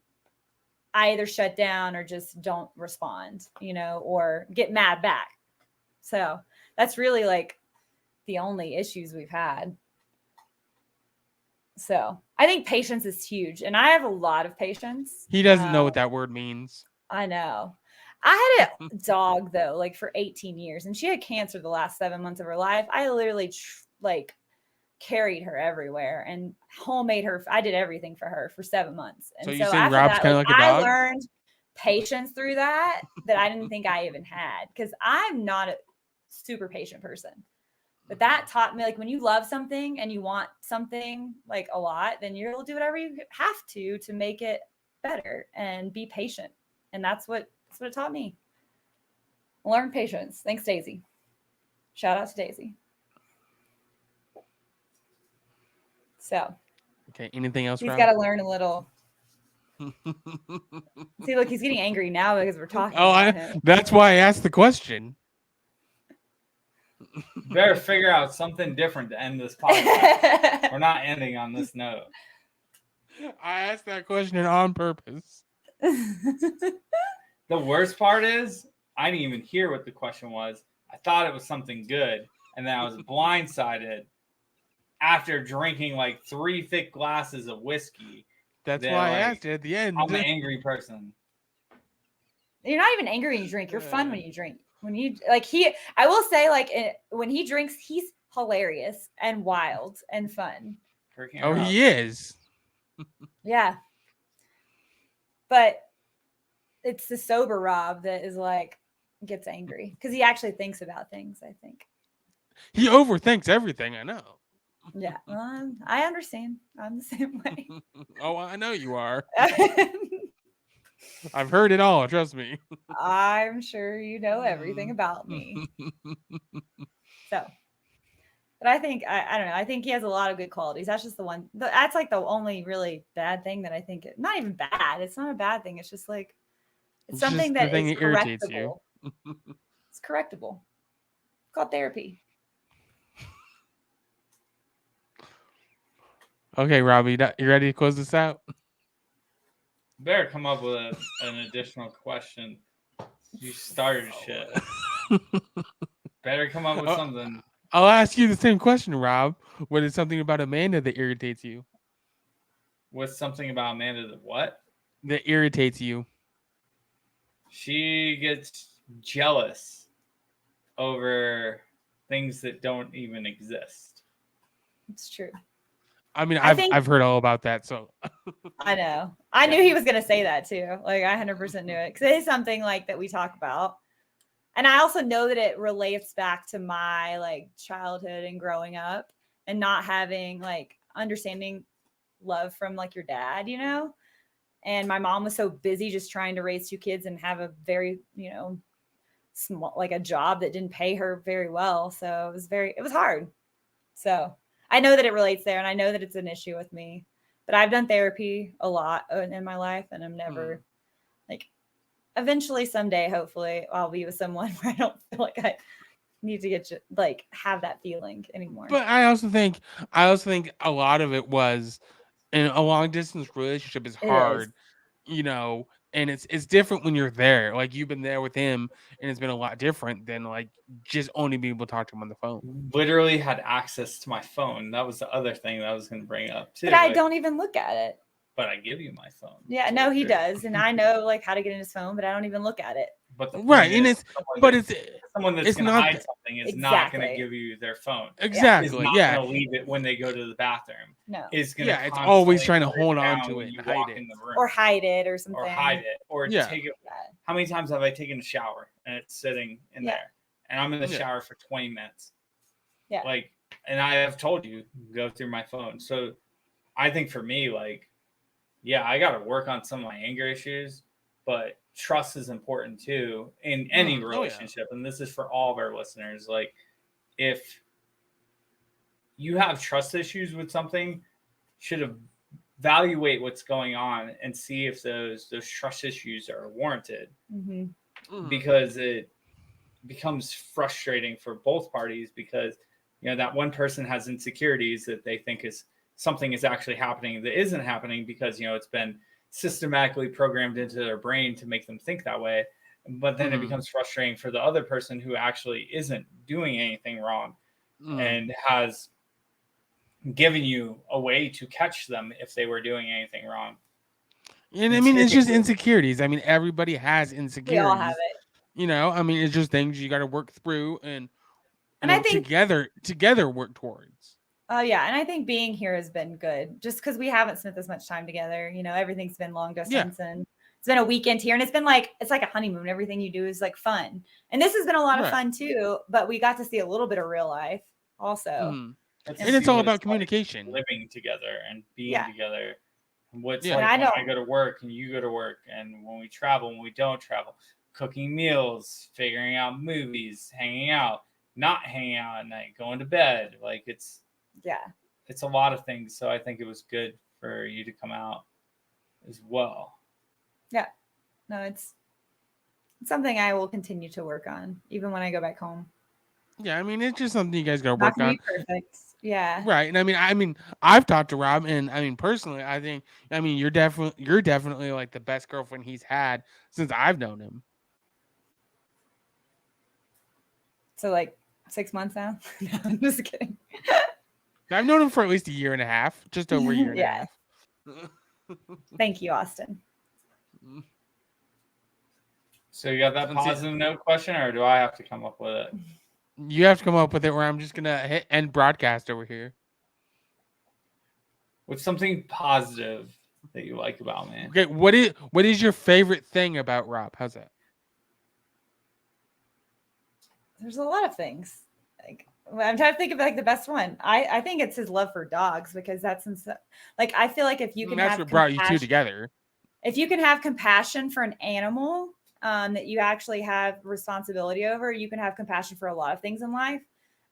I either shut down or just don't respond, or get mad back. So that's really like the only issues we've had. So I think patience is huge, and I have a lot of patience. He doesn't know what that word means. I know. I had a dog though, like for 18 years, and she had cancer the last 7 months of her life. I literally carried her everywhere and homemade her. I did everything for her for 7 months. And so you saying Rob's kind of like a dog? I learned patience through that I didn't think I even had, because I'm not a super patient person. But that taught me, like, when you love something and you want something like a lot, then you'll do whatever you have to make it better and be patient. And that's what it taught me. Learn patience. Thanks, Daisy. Shout out to Daisy. So. Okay. Anything else? He's got to learn a little. See, look, he's getting angry now because we're talking. About him. That's why I asked the question. Better figure out something different to end this podcast. We're not ending on this note. I asked that question on purpose. The worst part is I didn't even hear what the question was. I thought it was something good, and then I was blindsided after drinking like 3 thick glasses of whiskey. That's why I asked it at the end. I'm an angry person. You're not even angry when you drink. You're fun when you drink. When you I will say, like, when he drinks, he's hilarious and wild and fun. Oh, he is. Yeah. But it's the sober Rob that is like gets angry because he actually thinks about things, I think. He overthinks everything, I know. Yeah. I understand. I'm the same way. Oh, I know you are. I've heard it all, trust me. I'm sure you know everything about me. So, but I think, I don't know. I think he has a lot of good qualities. That's just the one. That's like the only really bad thing that I think. Not even bad. It's not a bad thing. It's just like, it's something that is correctable. It's correctable. It's called therapy. Okay, Robbie, you ready to close this out? Better come up with an additional question. You started shit. Better come up with something. I'll ask you the same question, Rob. What is something about Amanda that irritates you? What's something about Amanda that what? That irritates you. She gets jealous over things that don't even exist. It's true. I mean, I've heard all about that, so. I know. I knew he was going to say that too. Like, I 100% knew it, because it is something like that we talk about. And I also know that it relates back to my like childhood and growing up and not having like understanding love from like your dad, and my mom was so busy just trying to raise 2 kids and have a very, small, like a job that didn't pay her very well. So it was hard. So I know that it relates there, and I know that it's an issue with me, but I've done therapy a lot in my life, and I'm never eventually someday, hopefully I'll be with someone where I don't feel like I need to have that feeling anymore. But I also think a lot of it was, and a long distance relationship is hard, and it's different when you're there. Like, you've been there with him, and it's been a lot different than like just only being able to talk to him on the phone. Literally had access to my phone. That was the other thing that I was going to bring up too. But I don't even look at it. But I give you my phone. Yeah, no, he does, and I know like how to get in his phone, but I don't even look at it. But someone that's going to hide something is not going to give you their phone. Exactly. Is not going to leave it when they go to the bathroom. No. It's going to it's always trying to hold on to it and hide it, or hide it, or something, or take it. How many times have I taken a shower and it's sitting in there, and I'm in the shower for 20 minutes? Yeah. Like, and I have told you go through my phone. So, I think for me, like. Yeah, I got to work on some of my anger issues, but trust is important too in any relationship. And this is for all of our listeners. Like, if you have trust issues with something, should have evaluate what's going on and see if those trust issues are warranted, because it becomes frustrating for both parties, because that one person has insecurities that they think is something is actually happening that isn't happening, because it's been systematically programmed into their brain to make them think that way. But then it becomes frustrating for the other person who actually isn't doing anything wrong and has given you a way to catch them if they were doing anything wrong. And I mean, it's just insecurities. I mean, everybody has insecurities. We all have it. I mean, it's just things you got to work through and I think together work towards. Oh yeah, and I think being here has been good, just because we haven't spent this much time together. Everything's been long distance, and it's been a weekend here, and it's like a honeymoon. Everything you do is like fun, and this has been a lot of fun too. But we got to see a little bit of real life also. And it's all about communication, living together and being together. What's when I go to work and you go to work, and when we travel, when we don't travel, cooking meals, figuring out movies, hanging out, not hanging out at night, going to bed. Like it's a lot of things. So I think it was good for you to come out as well. Yeah, no, it's something I will continue to work on even when I go back home. Yeah, I mean, it's just something you guys got to work on. Perfect. Yeah. Right. And I mean, I've talked to Rob, and I mean, personally, I think, you're definitely like the best girlfriend he's had since I've known him. So like 6 months now? No, I'm just kidding. I've known him for at least a year and a half, just over a year and a half. Thank you, Austin. So you got that positive note question, or do I have to come up with it? You have to come up with it, or I'm just gonna hit end broadcast over here. What's something positive that you like about me? Okay, what is your favorite thing about Rob? How's that? There's a lot of things. Like I'm trying to think of like the best one. I think it's his love for dogs, because that's like I feel like if you can that's what brought you two together. If you can have compassion for an animal that you actually have responsibility over, you can have compassion for a lot of things in life.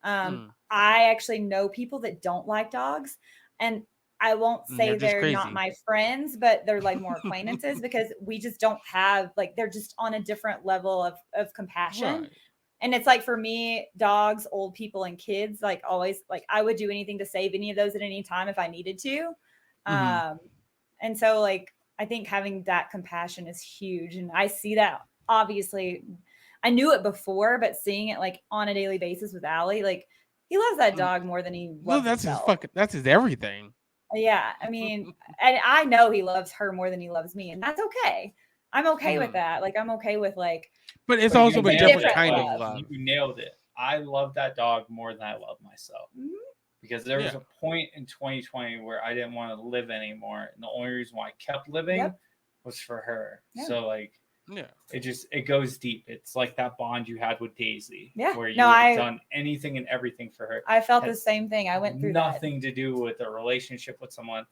I actually know people that don't like dogs, and I won't say they're not my friends, but they're like more acquaintances, because we just don't have they're just on a different level of compassion. Right. And it's like, for me, dogs, old people, and kids, like always, like I would do anything to save any of those at any time if I needed to. And so like, I think having that compassion is huge. And I see that, obviously, I knew it before, but seeing it like on a daily basis with Allie, like he loves that dog more than he loves himself. That's his everything. Yeah. I mean, and I know he loves her more than he loves me, and that's okay. I'm okay with that. Like, I'm okay with but it's also a different kind of love. You nailed it. I love that dog more than I love myself. Because there was a point in 2020 where I didn't want to live anymore. And the only reason why I kept living was for her. So it goes deep. It's like that bond you had with Daisy. Where you have done anything and everything for her. I felt the same thing. I went through nothing to do with a relationship with someone.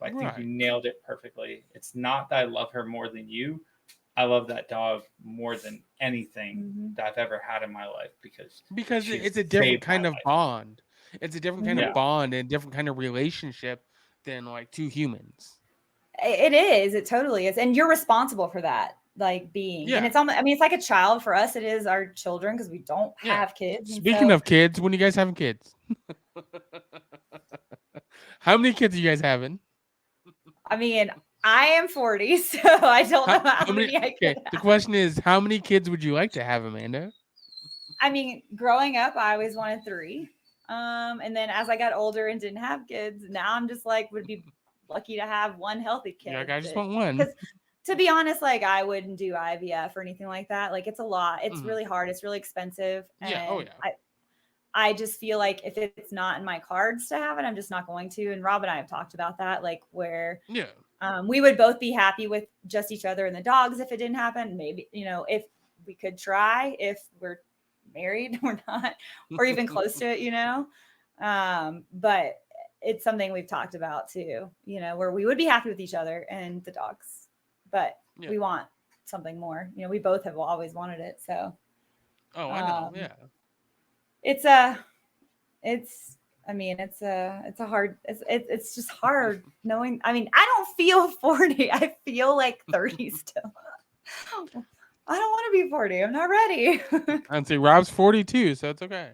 I think you nailed it perfectly. It's not that I love her more than you. I love that dog more than anything that I've ever had in my life, because it's a different kind of bond. It's a different kind of bond and different kind of relationship than like two humans. It is. It totally is. And you're responsible for that, like being. And it's almost, I mean, it's like a child for us. It is our children, because we don't have kids. Speaking of kids, when you guys having kids? How many kids are you guys having? I mean, I am 40, so I don't know how many I could have. The question is, how many kids would you like to have, Amanda? I mean, growing up, I always wanted 3. And then as I got older and didn't have kids, now I'm just like, would be lucky to have one healthy kid. Like, I just want one. Because to be honest, like I wouldn't do IVF or anything like that. Like, it's a lot. It's really hard. It's really expensive. And I just feel like if it's not in my cards to have it, I'm just not going to. And Rob and I have talked about that, like where we would both be happy with just each other and the dogs if it didn't happen. Maybe, if we could try, if we're married or not, or even close to it, but it's something we've talked about too, where we would be happy with each other and the dogs, but we want something more. We both have always wanted it. So I know. It's I mean, it's just hard knowing. I mean, I don't feel 40. I feel like 30 still. I don't want to be 40. I'm not ready. I'd say Rob's 42, so it's okay.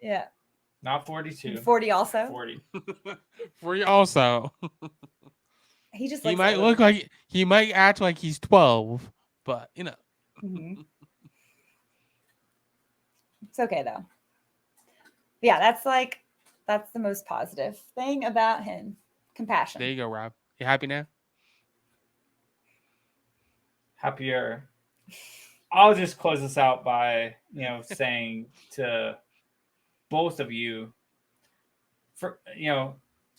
Yeah. Not 42. 40 also. 40. 40 also. He might look like he might act like he's 12, but you know. Mm-hmm. It's okay though. Yeah, that's the most positive thing about him. Compassion. There you go, Rob. You happy now? Happier. I'll just close this out by, saying to both of you,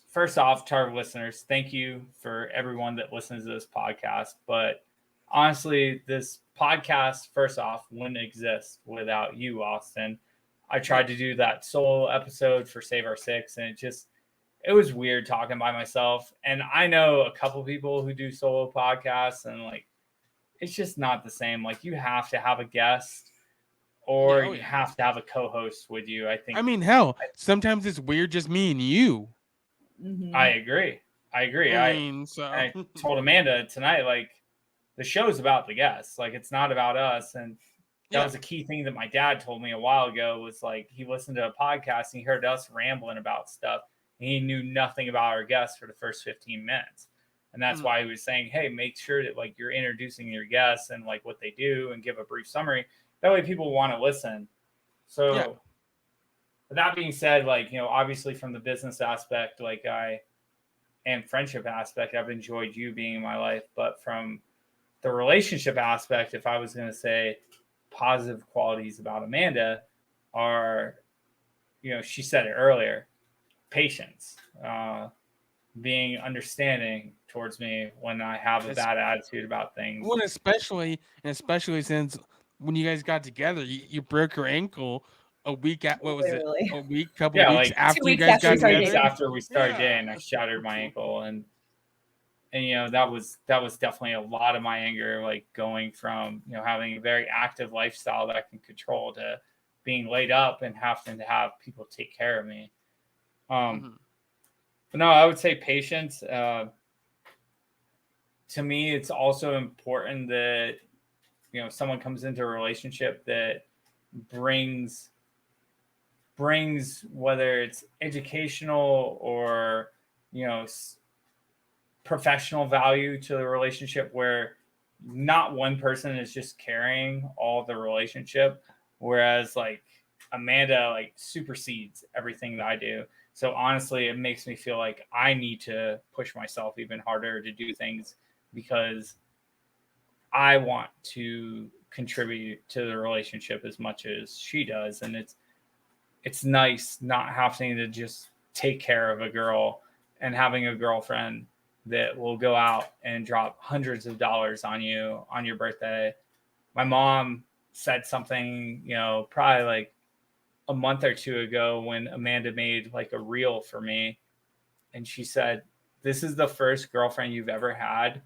first off, to our listeners, thank you for everyone that listens to this podcast. But honestly, this podcast, first off, wouldn't exist without you, Austin. I tried to do that solo episode for Save Our Six, and it was weird talking by myself. And I know a couple people who do solo podcasts, and like, it's just not the same. Like, you have to have a guest, or you have to have a co-host with you. I think. I mean, hell, sometimes it's weird just me and you. Mm-hmm. I agree. I told Amanda tonight, like, the show's about the guests. Like, it's not about us. And that was a key thing that my dad told me a while ago, was like, he listened to a podcast and he heard us rambling about stuff. And he knew nothing about our guests for the first 15 minutes. And that's why he was saying, hey, make sure that like you're introducing your guests and like what they do and give a brief summary. That way people want to listen. So with that being said, like, obviously from the business aspect, like and friendship aspect, I've enjoyed you being in my life. But from the relationship aspect, if I was going to say positive qualities about Amanda are, she said it earlier, patience, being understanding towards me when I have a bad attitude about things. Well, especially since when you guys got together, you broke your ankle a week at couple weeks after you guys got together. 2 weeks after we started dating, I shattered my ankle, and that was definitely a lot of my anger, like going from having a very active lifestyle that I can control to being laid up and having to have people take care of me. But no, I would say patience. To me, it's also important that someone comes into a relationship that brings whether it's educational or professional value to the relationship, where not one person is just carrying all the relationship, whereas like Amanda like supersedes everything that I do. So honestly, it makes me feel like I need to push myself even harder to do things, because I want to contribute to the relationship as much as she does. And it's nice not having to just take care of a girl and having a girlfriend that will go out and drop hundreds of dollars on you on your birthday. My mom said something, probably like a month or two ago when Amanda made like a reel for me. And she said, this is the first girlfriend you've ever had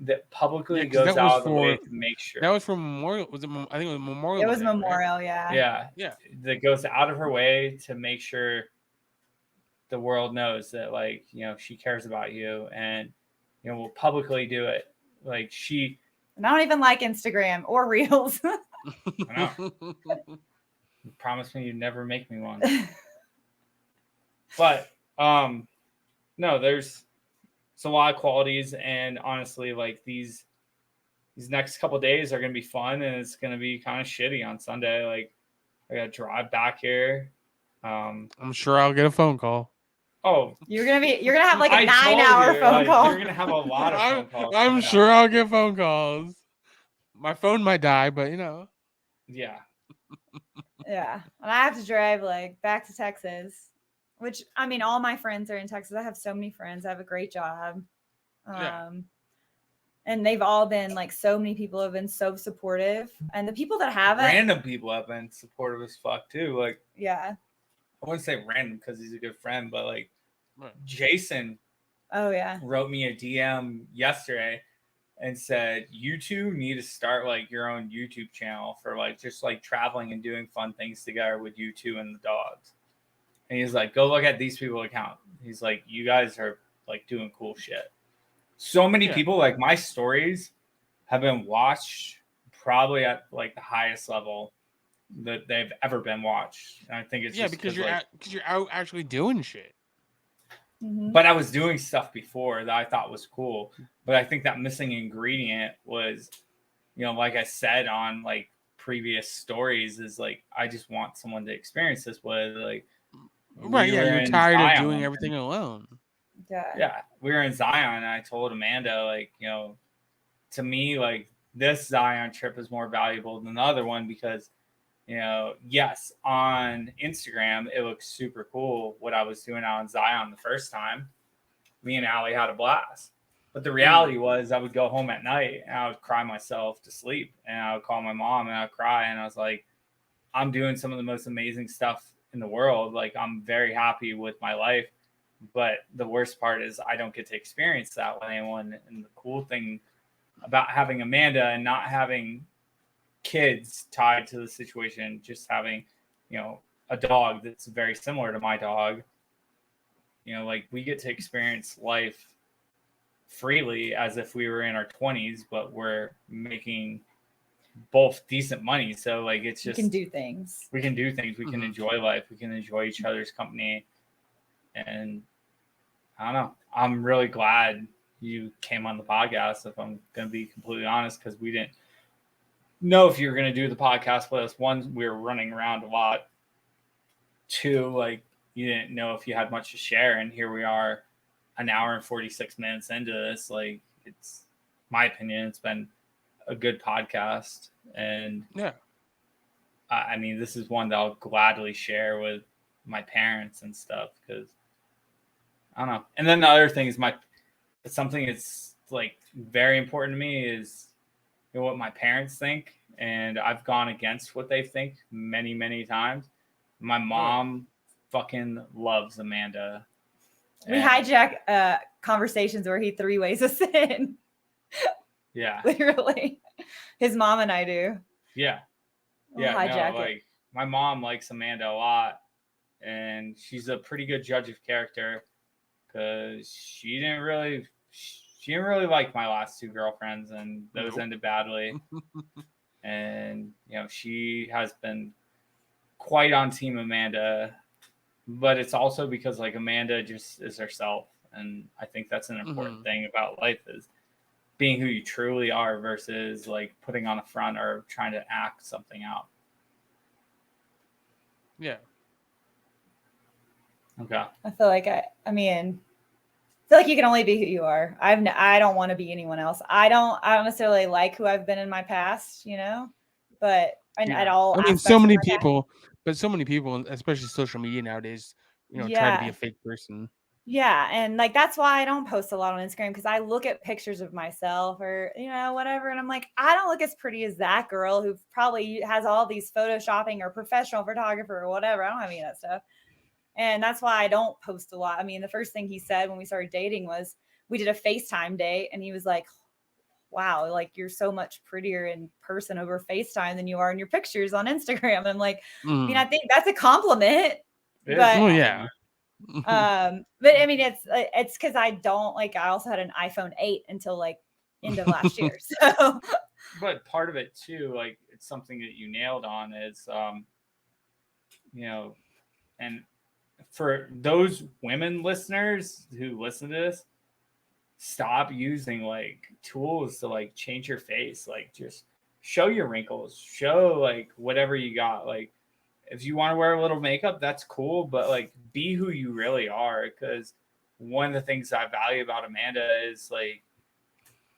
that publicly goes out of the way to make sure. That was from Memorial. Was it? I think it was Memorial. It was Memorial, right? Yeah. That goes out of her way to make sure the world knows that, like, she cares about you, and will publicly do it. Like, and I don't even like Instagram or Reels. I know. You promised me you'd never make me one. But no, there's a lot of qualities, and honestly, like these next couple of days are gonna be fun, and it's gonna be kind of shitty on Sunday. Like, I gotta drive back here. I'm sure I'll get a phone call. Oh, you're gonna have like a 9-hour phone call. You're gonna have a lot of phone calls. I'm sure I'll get phone calls. My phone might die, but Yeah. Yeah, and I have to drive like back to Texas, which, I mean, all my friends are in Texas. I have so many friends. I have a great job. And they've all been like, so many people have been so supportive, and the people that haven't, random people have been supportive as fuck too. Like, I wouldn't say random because he's a good friend, but like Jason wrote me a DM yesterday and said, you two need to start like your own YouTube channel for like just like traveling and doing fun things together with you two and the dogs. And he's like, go look at these people's account. He's like, you guys are like doing cool shit. So many people, like my stories have been watched probably at like the highest level that they've ever been watched. And I think it's just because you're out actually doing shit. But I was doing stuff before that I thought was cool. But I think that missing ingredient was, you know, like I said on like previous stories, is like I just want someone to experience this with. Like, you're tired of doing everything alone. Yeah, we were in Zion, and I told Amanda, like, you know, to me, like this Zion trip is more valuable than the other one because, you know, yes, on Instagram it looks super cool what I was doing out in Zion the first time. Me and Allie had a blast. But the reality was I would go home at night and I would cry myself to sleep, and I would call my mom and I would cry, and I was like, I'm doing some of the most amazing stuff in the world. Like, I'm very happy with my life. But the worst part is I don't get to experience that with anyone. And the cool thing about having Amanda and not having kids tied to the situation, just having, you know, a dog that's very similar to my dog, you know, like we get to experience life freely as if we were in our 20s, but we're making both decent money. So like it's just we can do things. We can enjoy life. We can enjoy each other's company. And I don't know. I'm really glad you came on the podcast, if I'm going to be completely honest, because we didn't know if you were going to do the podcast with us. One, we were running around a lot. Two, like you didn't know if you had much to share. And here we are, an hour and 46 minutes into this. Like, it's my opinion, it's been a good podcast. And I mean, this is one that I'll gladly share with my parents and stuff, because I don't know. And then the other thing is something that's like very important to me is, you know, what my parents think. And I've gone against what they think many, many times. My mom fucking loves Amanda. We hijack conversations where he three-ways us in. Yeah. Literally. His mom and I do. Yeah. Yeah. No, like my mom likes Amanda a lot. And she's a pretty good judge of character, because she didn't really like my last two girlfriends, and those ended badly. And, you know, she has been quite on team Amanda, but it's also because like Amanda just is herself. And I think that's an important thing about life, is being who you truly are versus like putting on a front or trying to act something out. Yeah. Okay. I feel like I feel like you can only be who you are. I don't want to be anyone else. I don't necessarily like who I've been in my past, you know, but at all. I mean, so many people, especially social media nowadays, you know, try to be a fake person. Yeah. And like, that's why I don't post a lot on Instagram, because I look at pictures of myself or, you know, whatever. And I'm like, I don't look as pretty as that girl who probably has all these photoshopping or professional photographer or whatever. I don't have any of that stuff. And that's why I don't post a lot. I mean, the first thing he said when we started dating was we did a FaceTime date, and he was like, wow, like you're so much prettier in person over FaceTime than you are in your pictures on Instagram. And I'm like, I mean, I think that's a compliment. But yeah. but I mean, it's because I also had an iPhone 8 until like end of last year. So but part of it too, like it's something that you nailed on, is you know, and for those women listeners who listen to this, stop using like tools to like change your face. Like, just show your wrinkles, show like whatever you got. Like, if you want to wear a little makeup, that's cool, but like be who you really are. Because one of the things I value about Amanda is like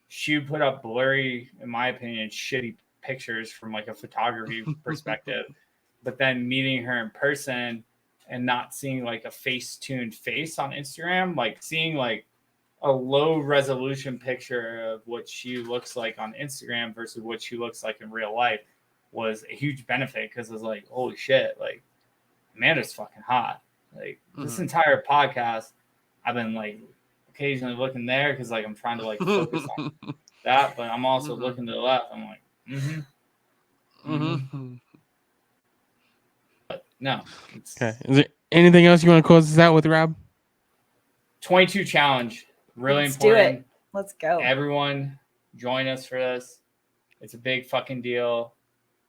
she put up blurry, in my opinion, shitty pictures from like a photography perspective, but then meeting her in person and not seeing like a face-tuned face on Instagram, like seeing like a low resolution picture of what she looks like on Instagram versus what she looks like in real life, was a huge benefit, because it was like, holy shit, like Amanda's fucking hot. Like this entire podcast, I've been like occasionally looking there because like I'm trying to like focus on that, but I'm also looking to the left. I'm like, But no. Okay. Is there Anything else you want to close this out with, Rob? 22 challenge. Really Let's important. do it. Let's go. Everyone join us for this. It's a big fucking deal.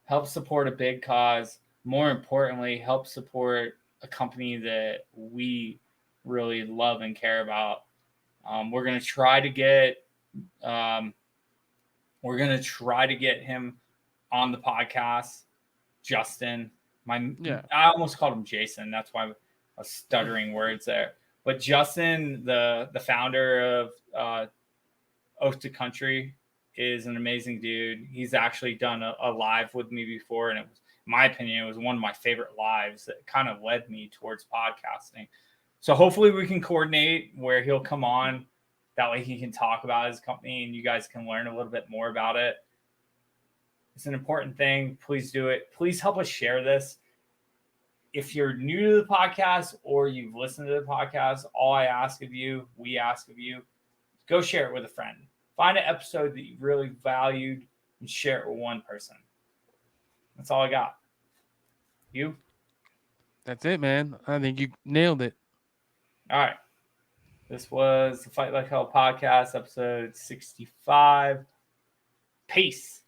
Help support a big cause. More importantly, help support a company that we really love and care about. We're gonna try to get him on the podcast. Justin, I almost called him Jason. That's why I was stuttering words there. But Justin, the founder of Oath to Country, is an amazing dude. He's actually done a live with me before, and it was, in my opinion, it was one of my favorite lives that kind of led me towards podcasting. So hopefully we can coordinate where he'll come on. That way he can talk about his company and you guys can learn a little bit more about it. It's an important thing. Please do it. Please help us share this. If you're new to the podcast or you've listened to the podcast, all I ask of you, we ask of you, go share it with a friend. Find an episode that you really valued and share it with one person. That's all I got. You? That's it, man. I think you nailed it. All right. This was the Fight Like Hell podcast, episode 65. Peace.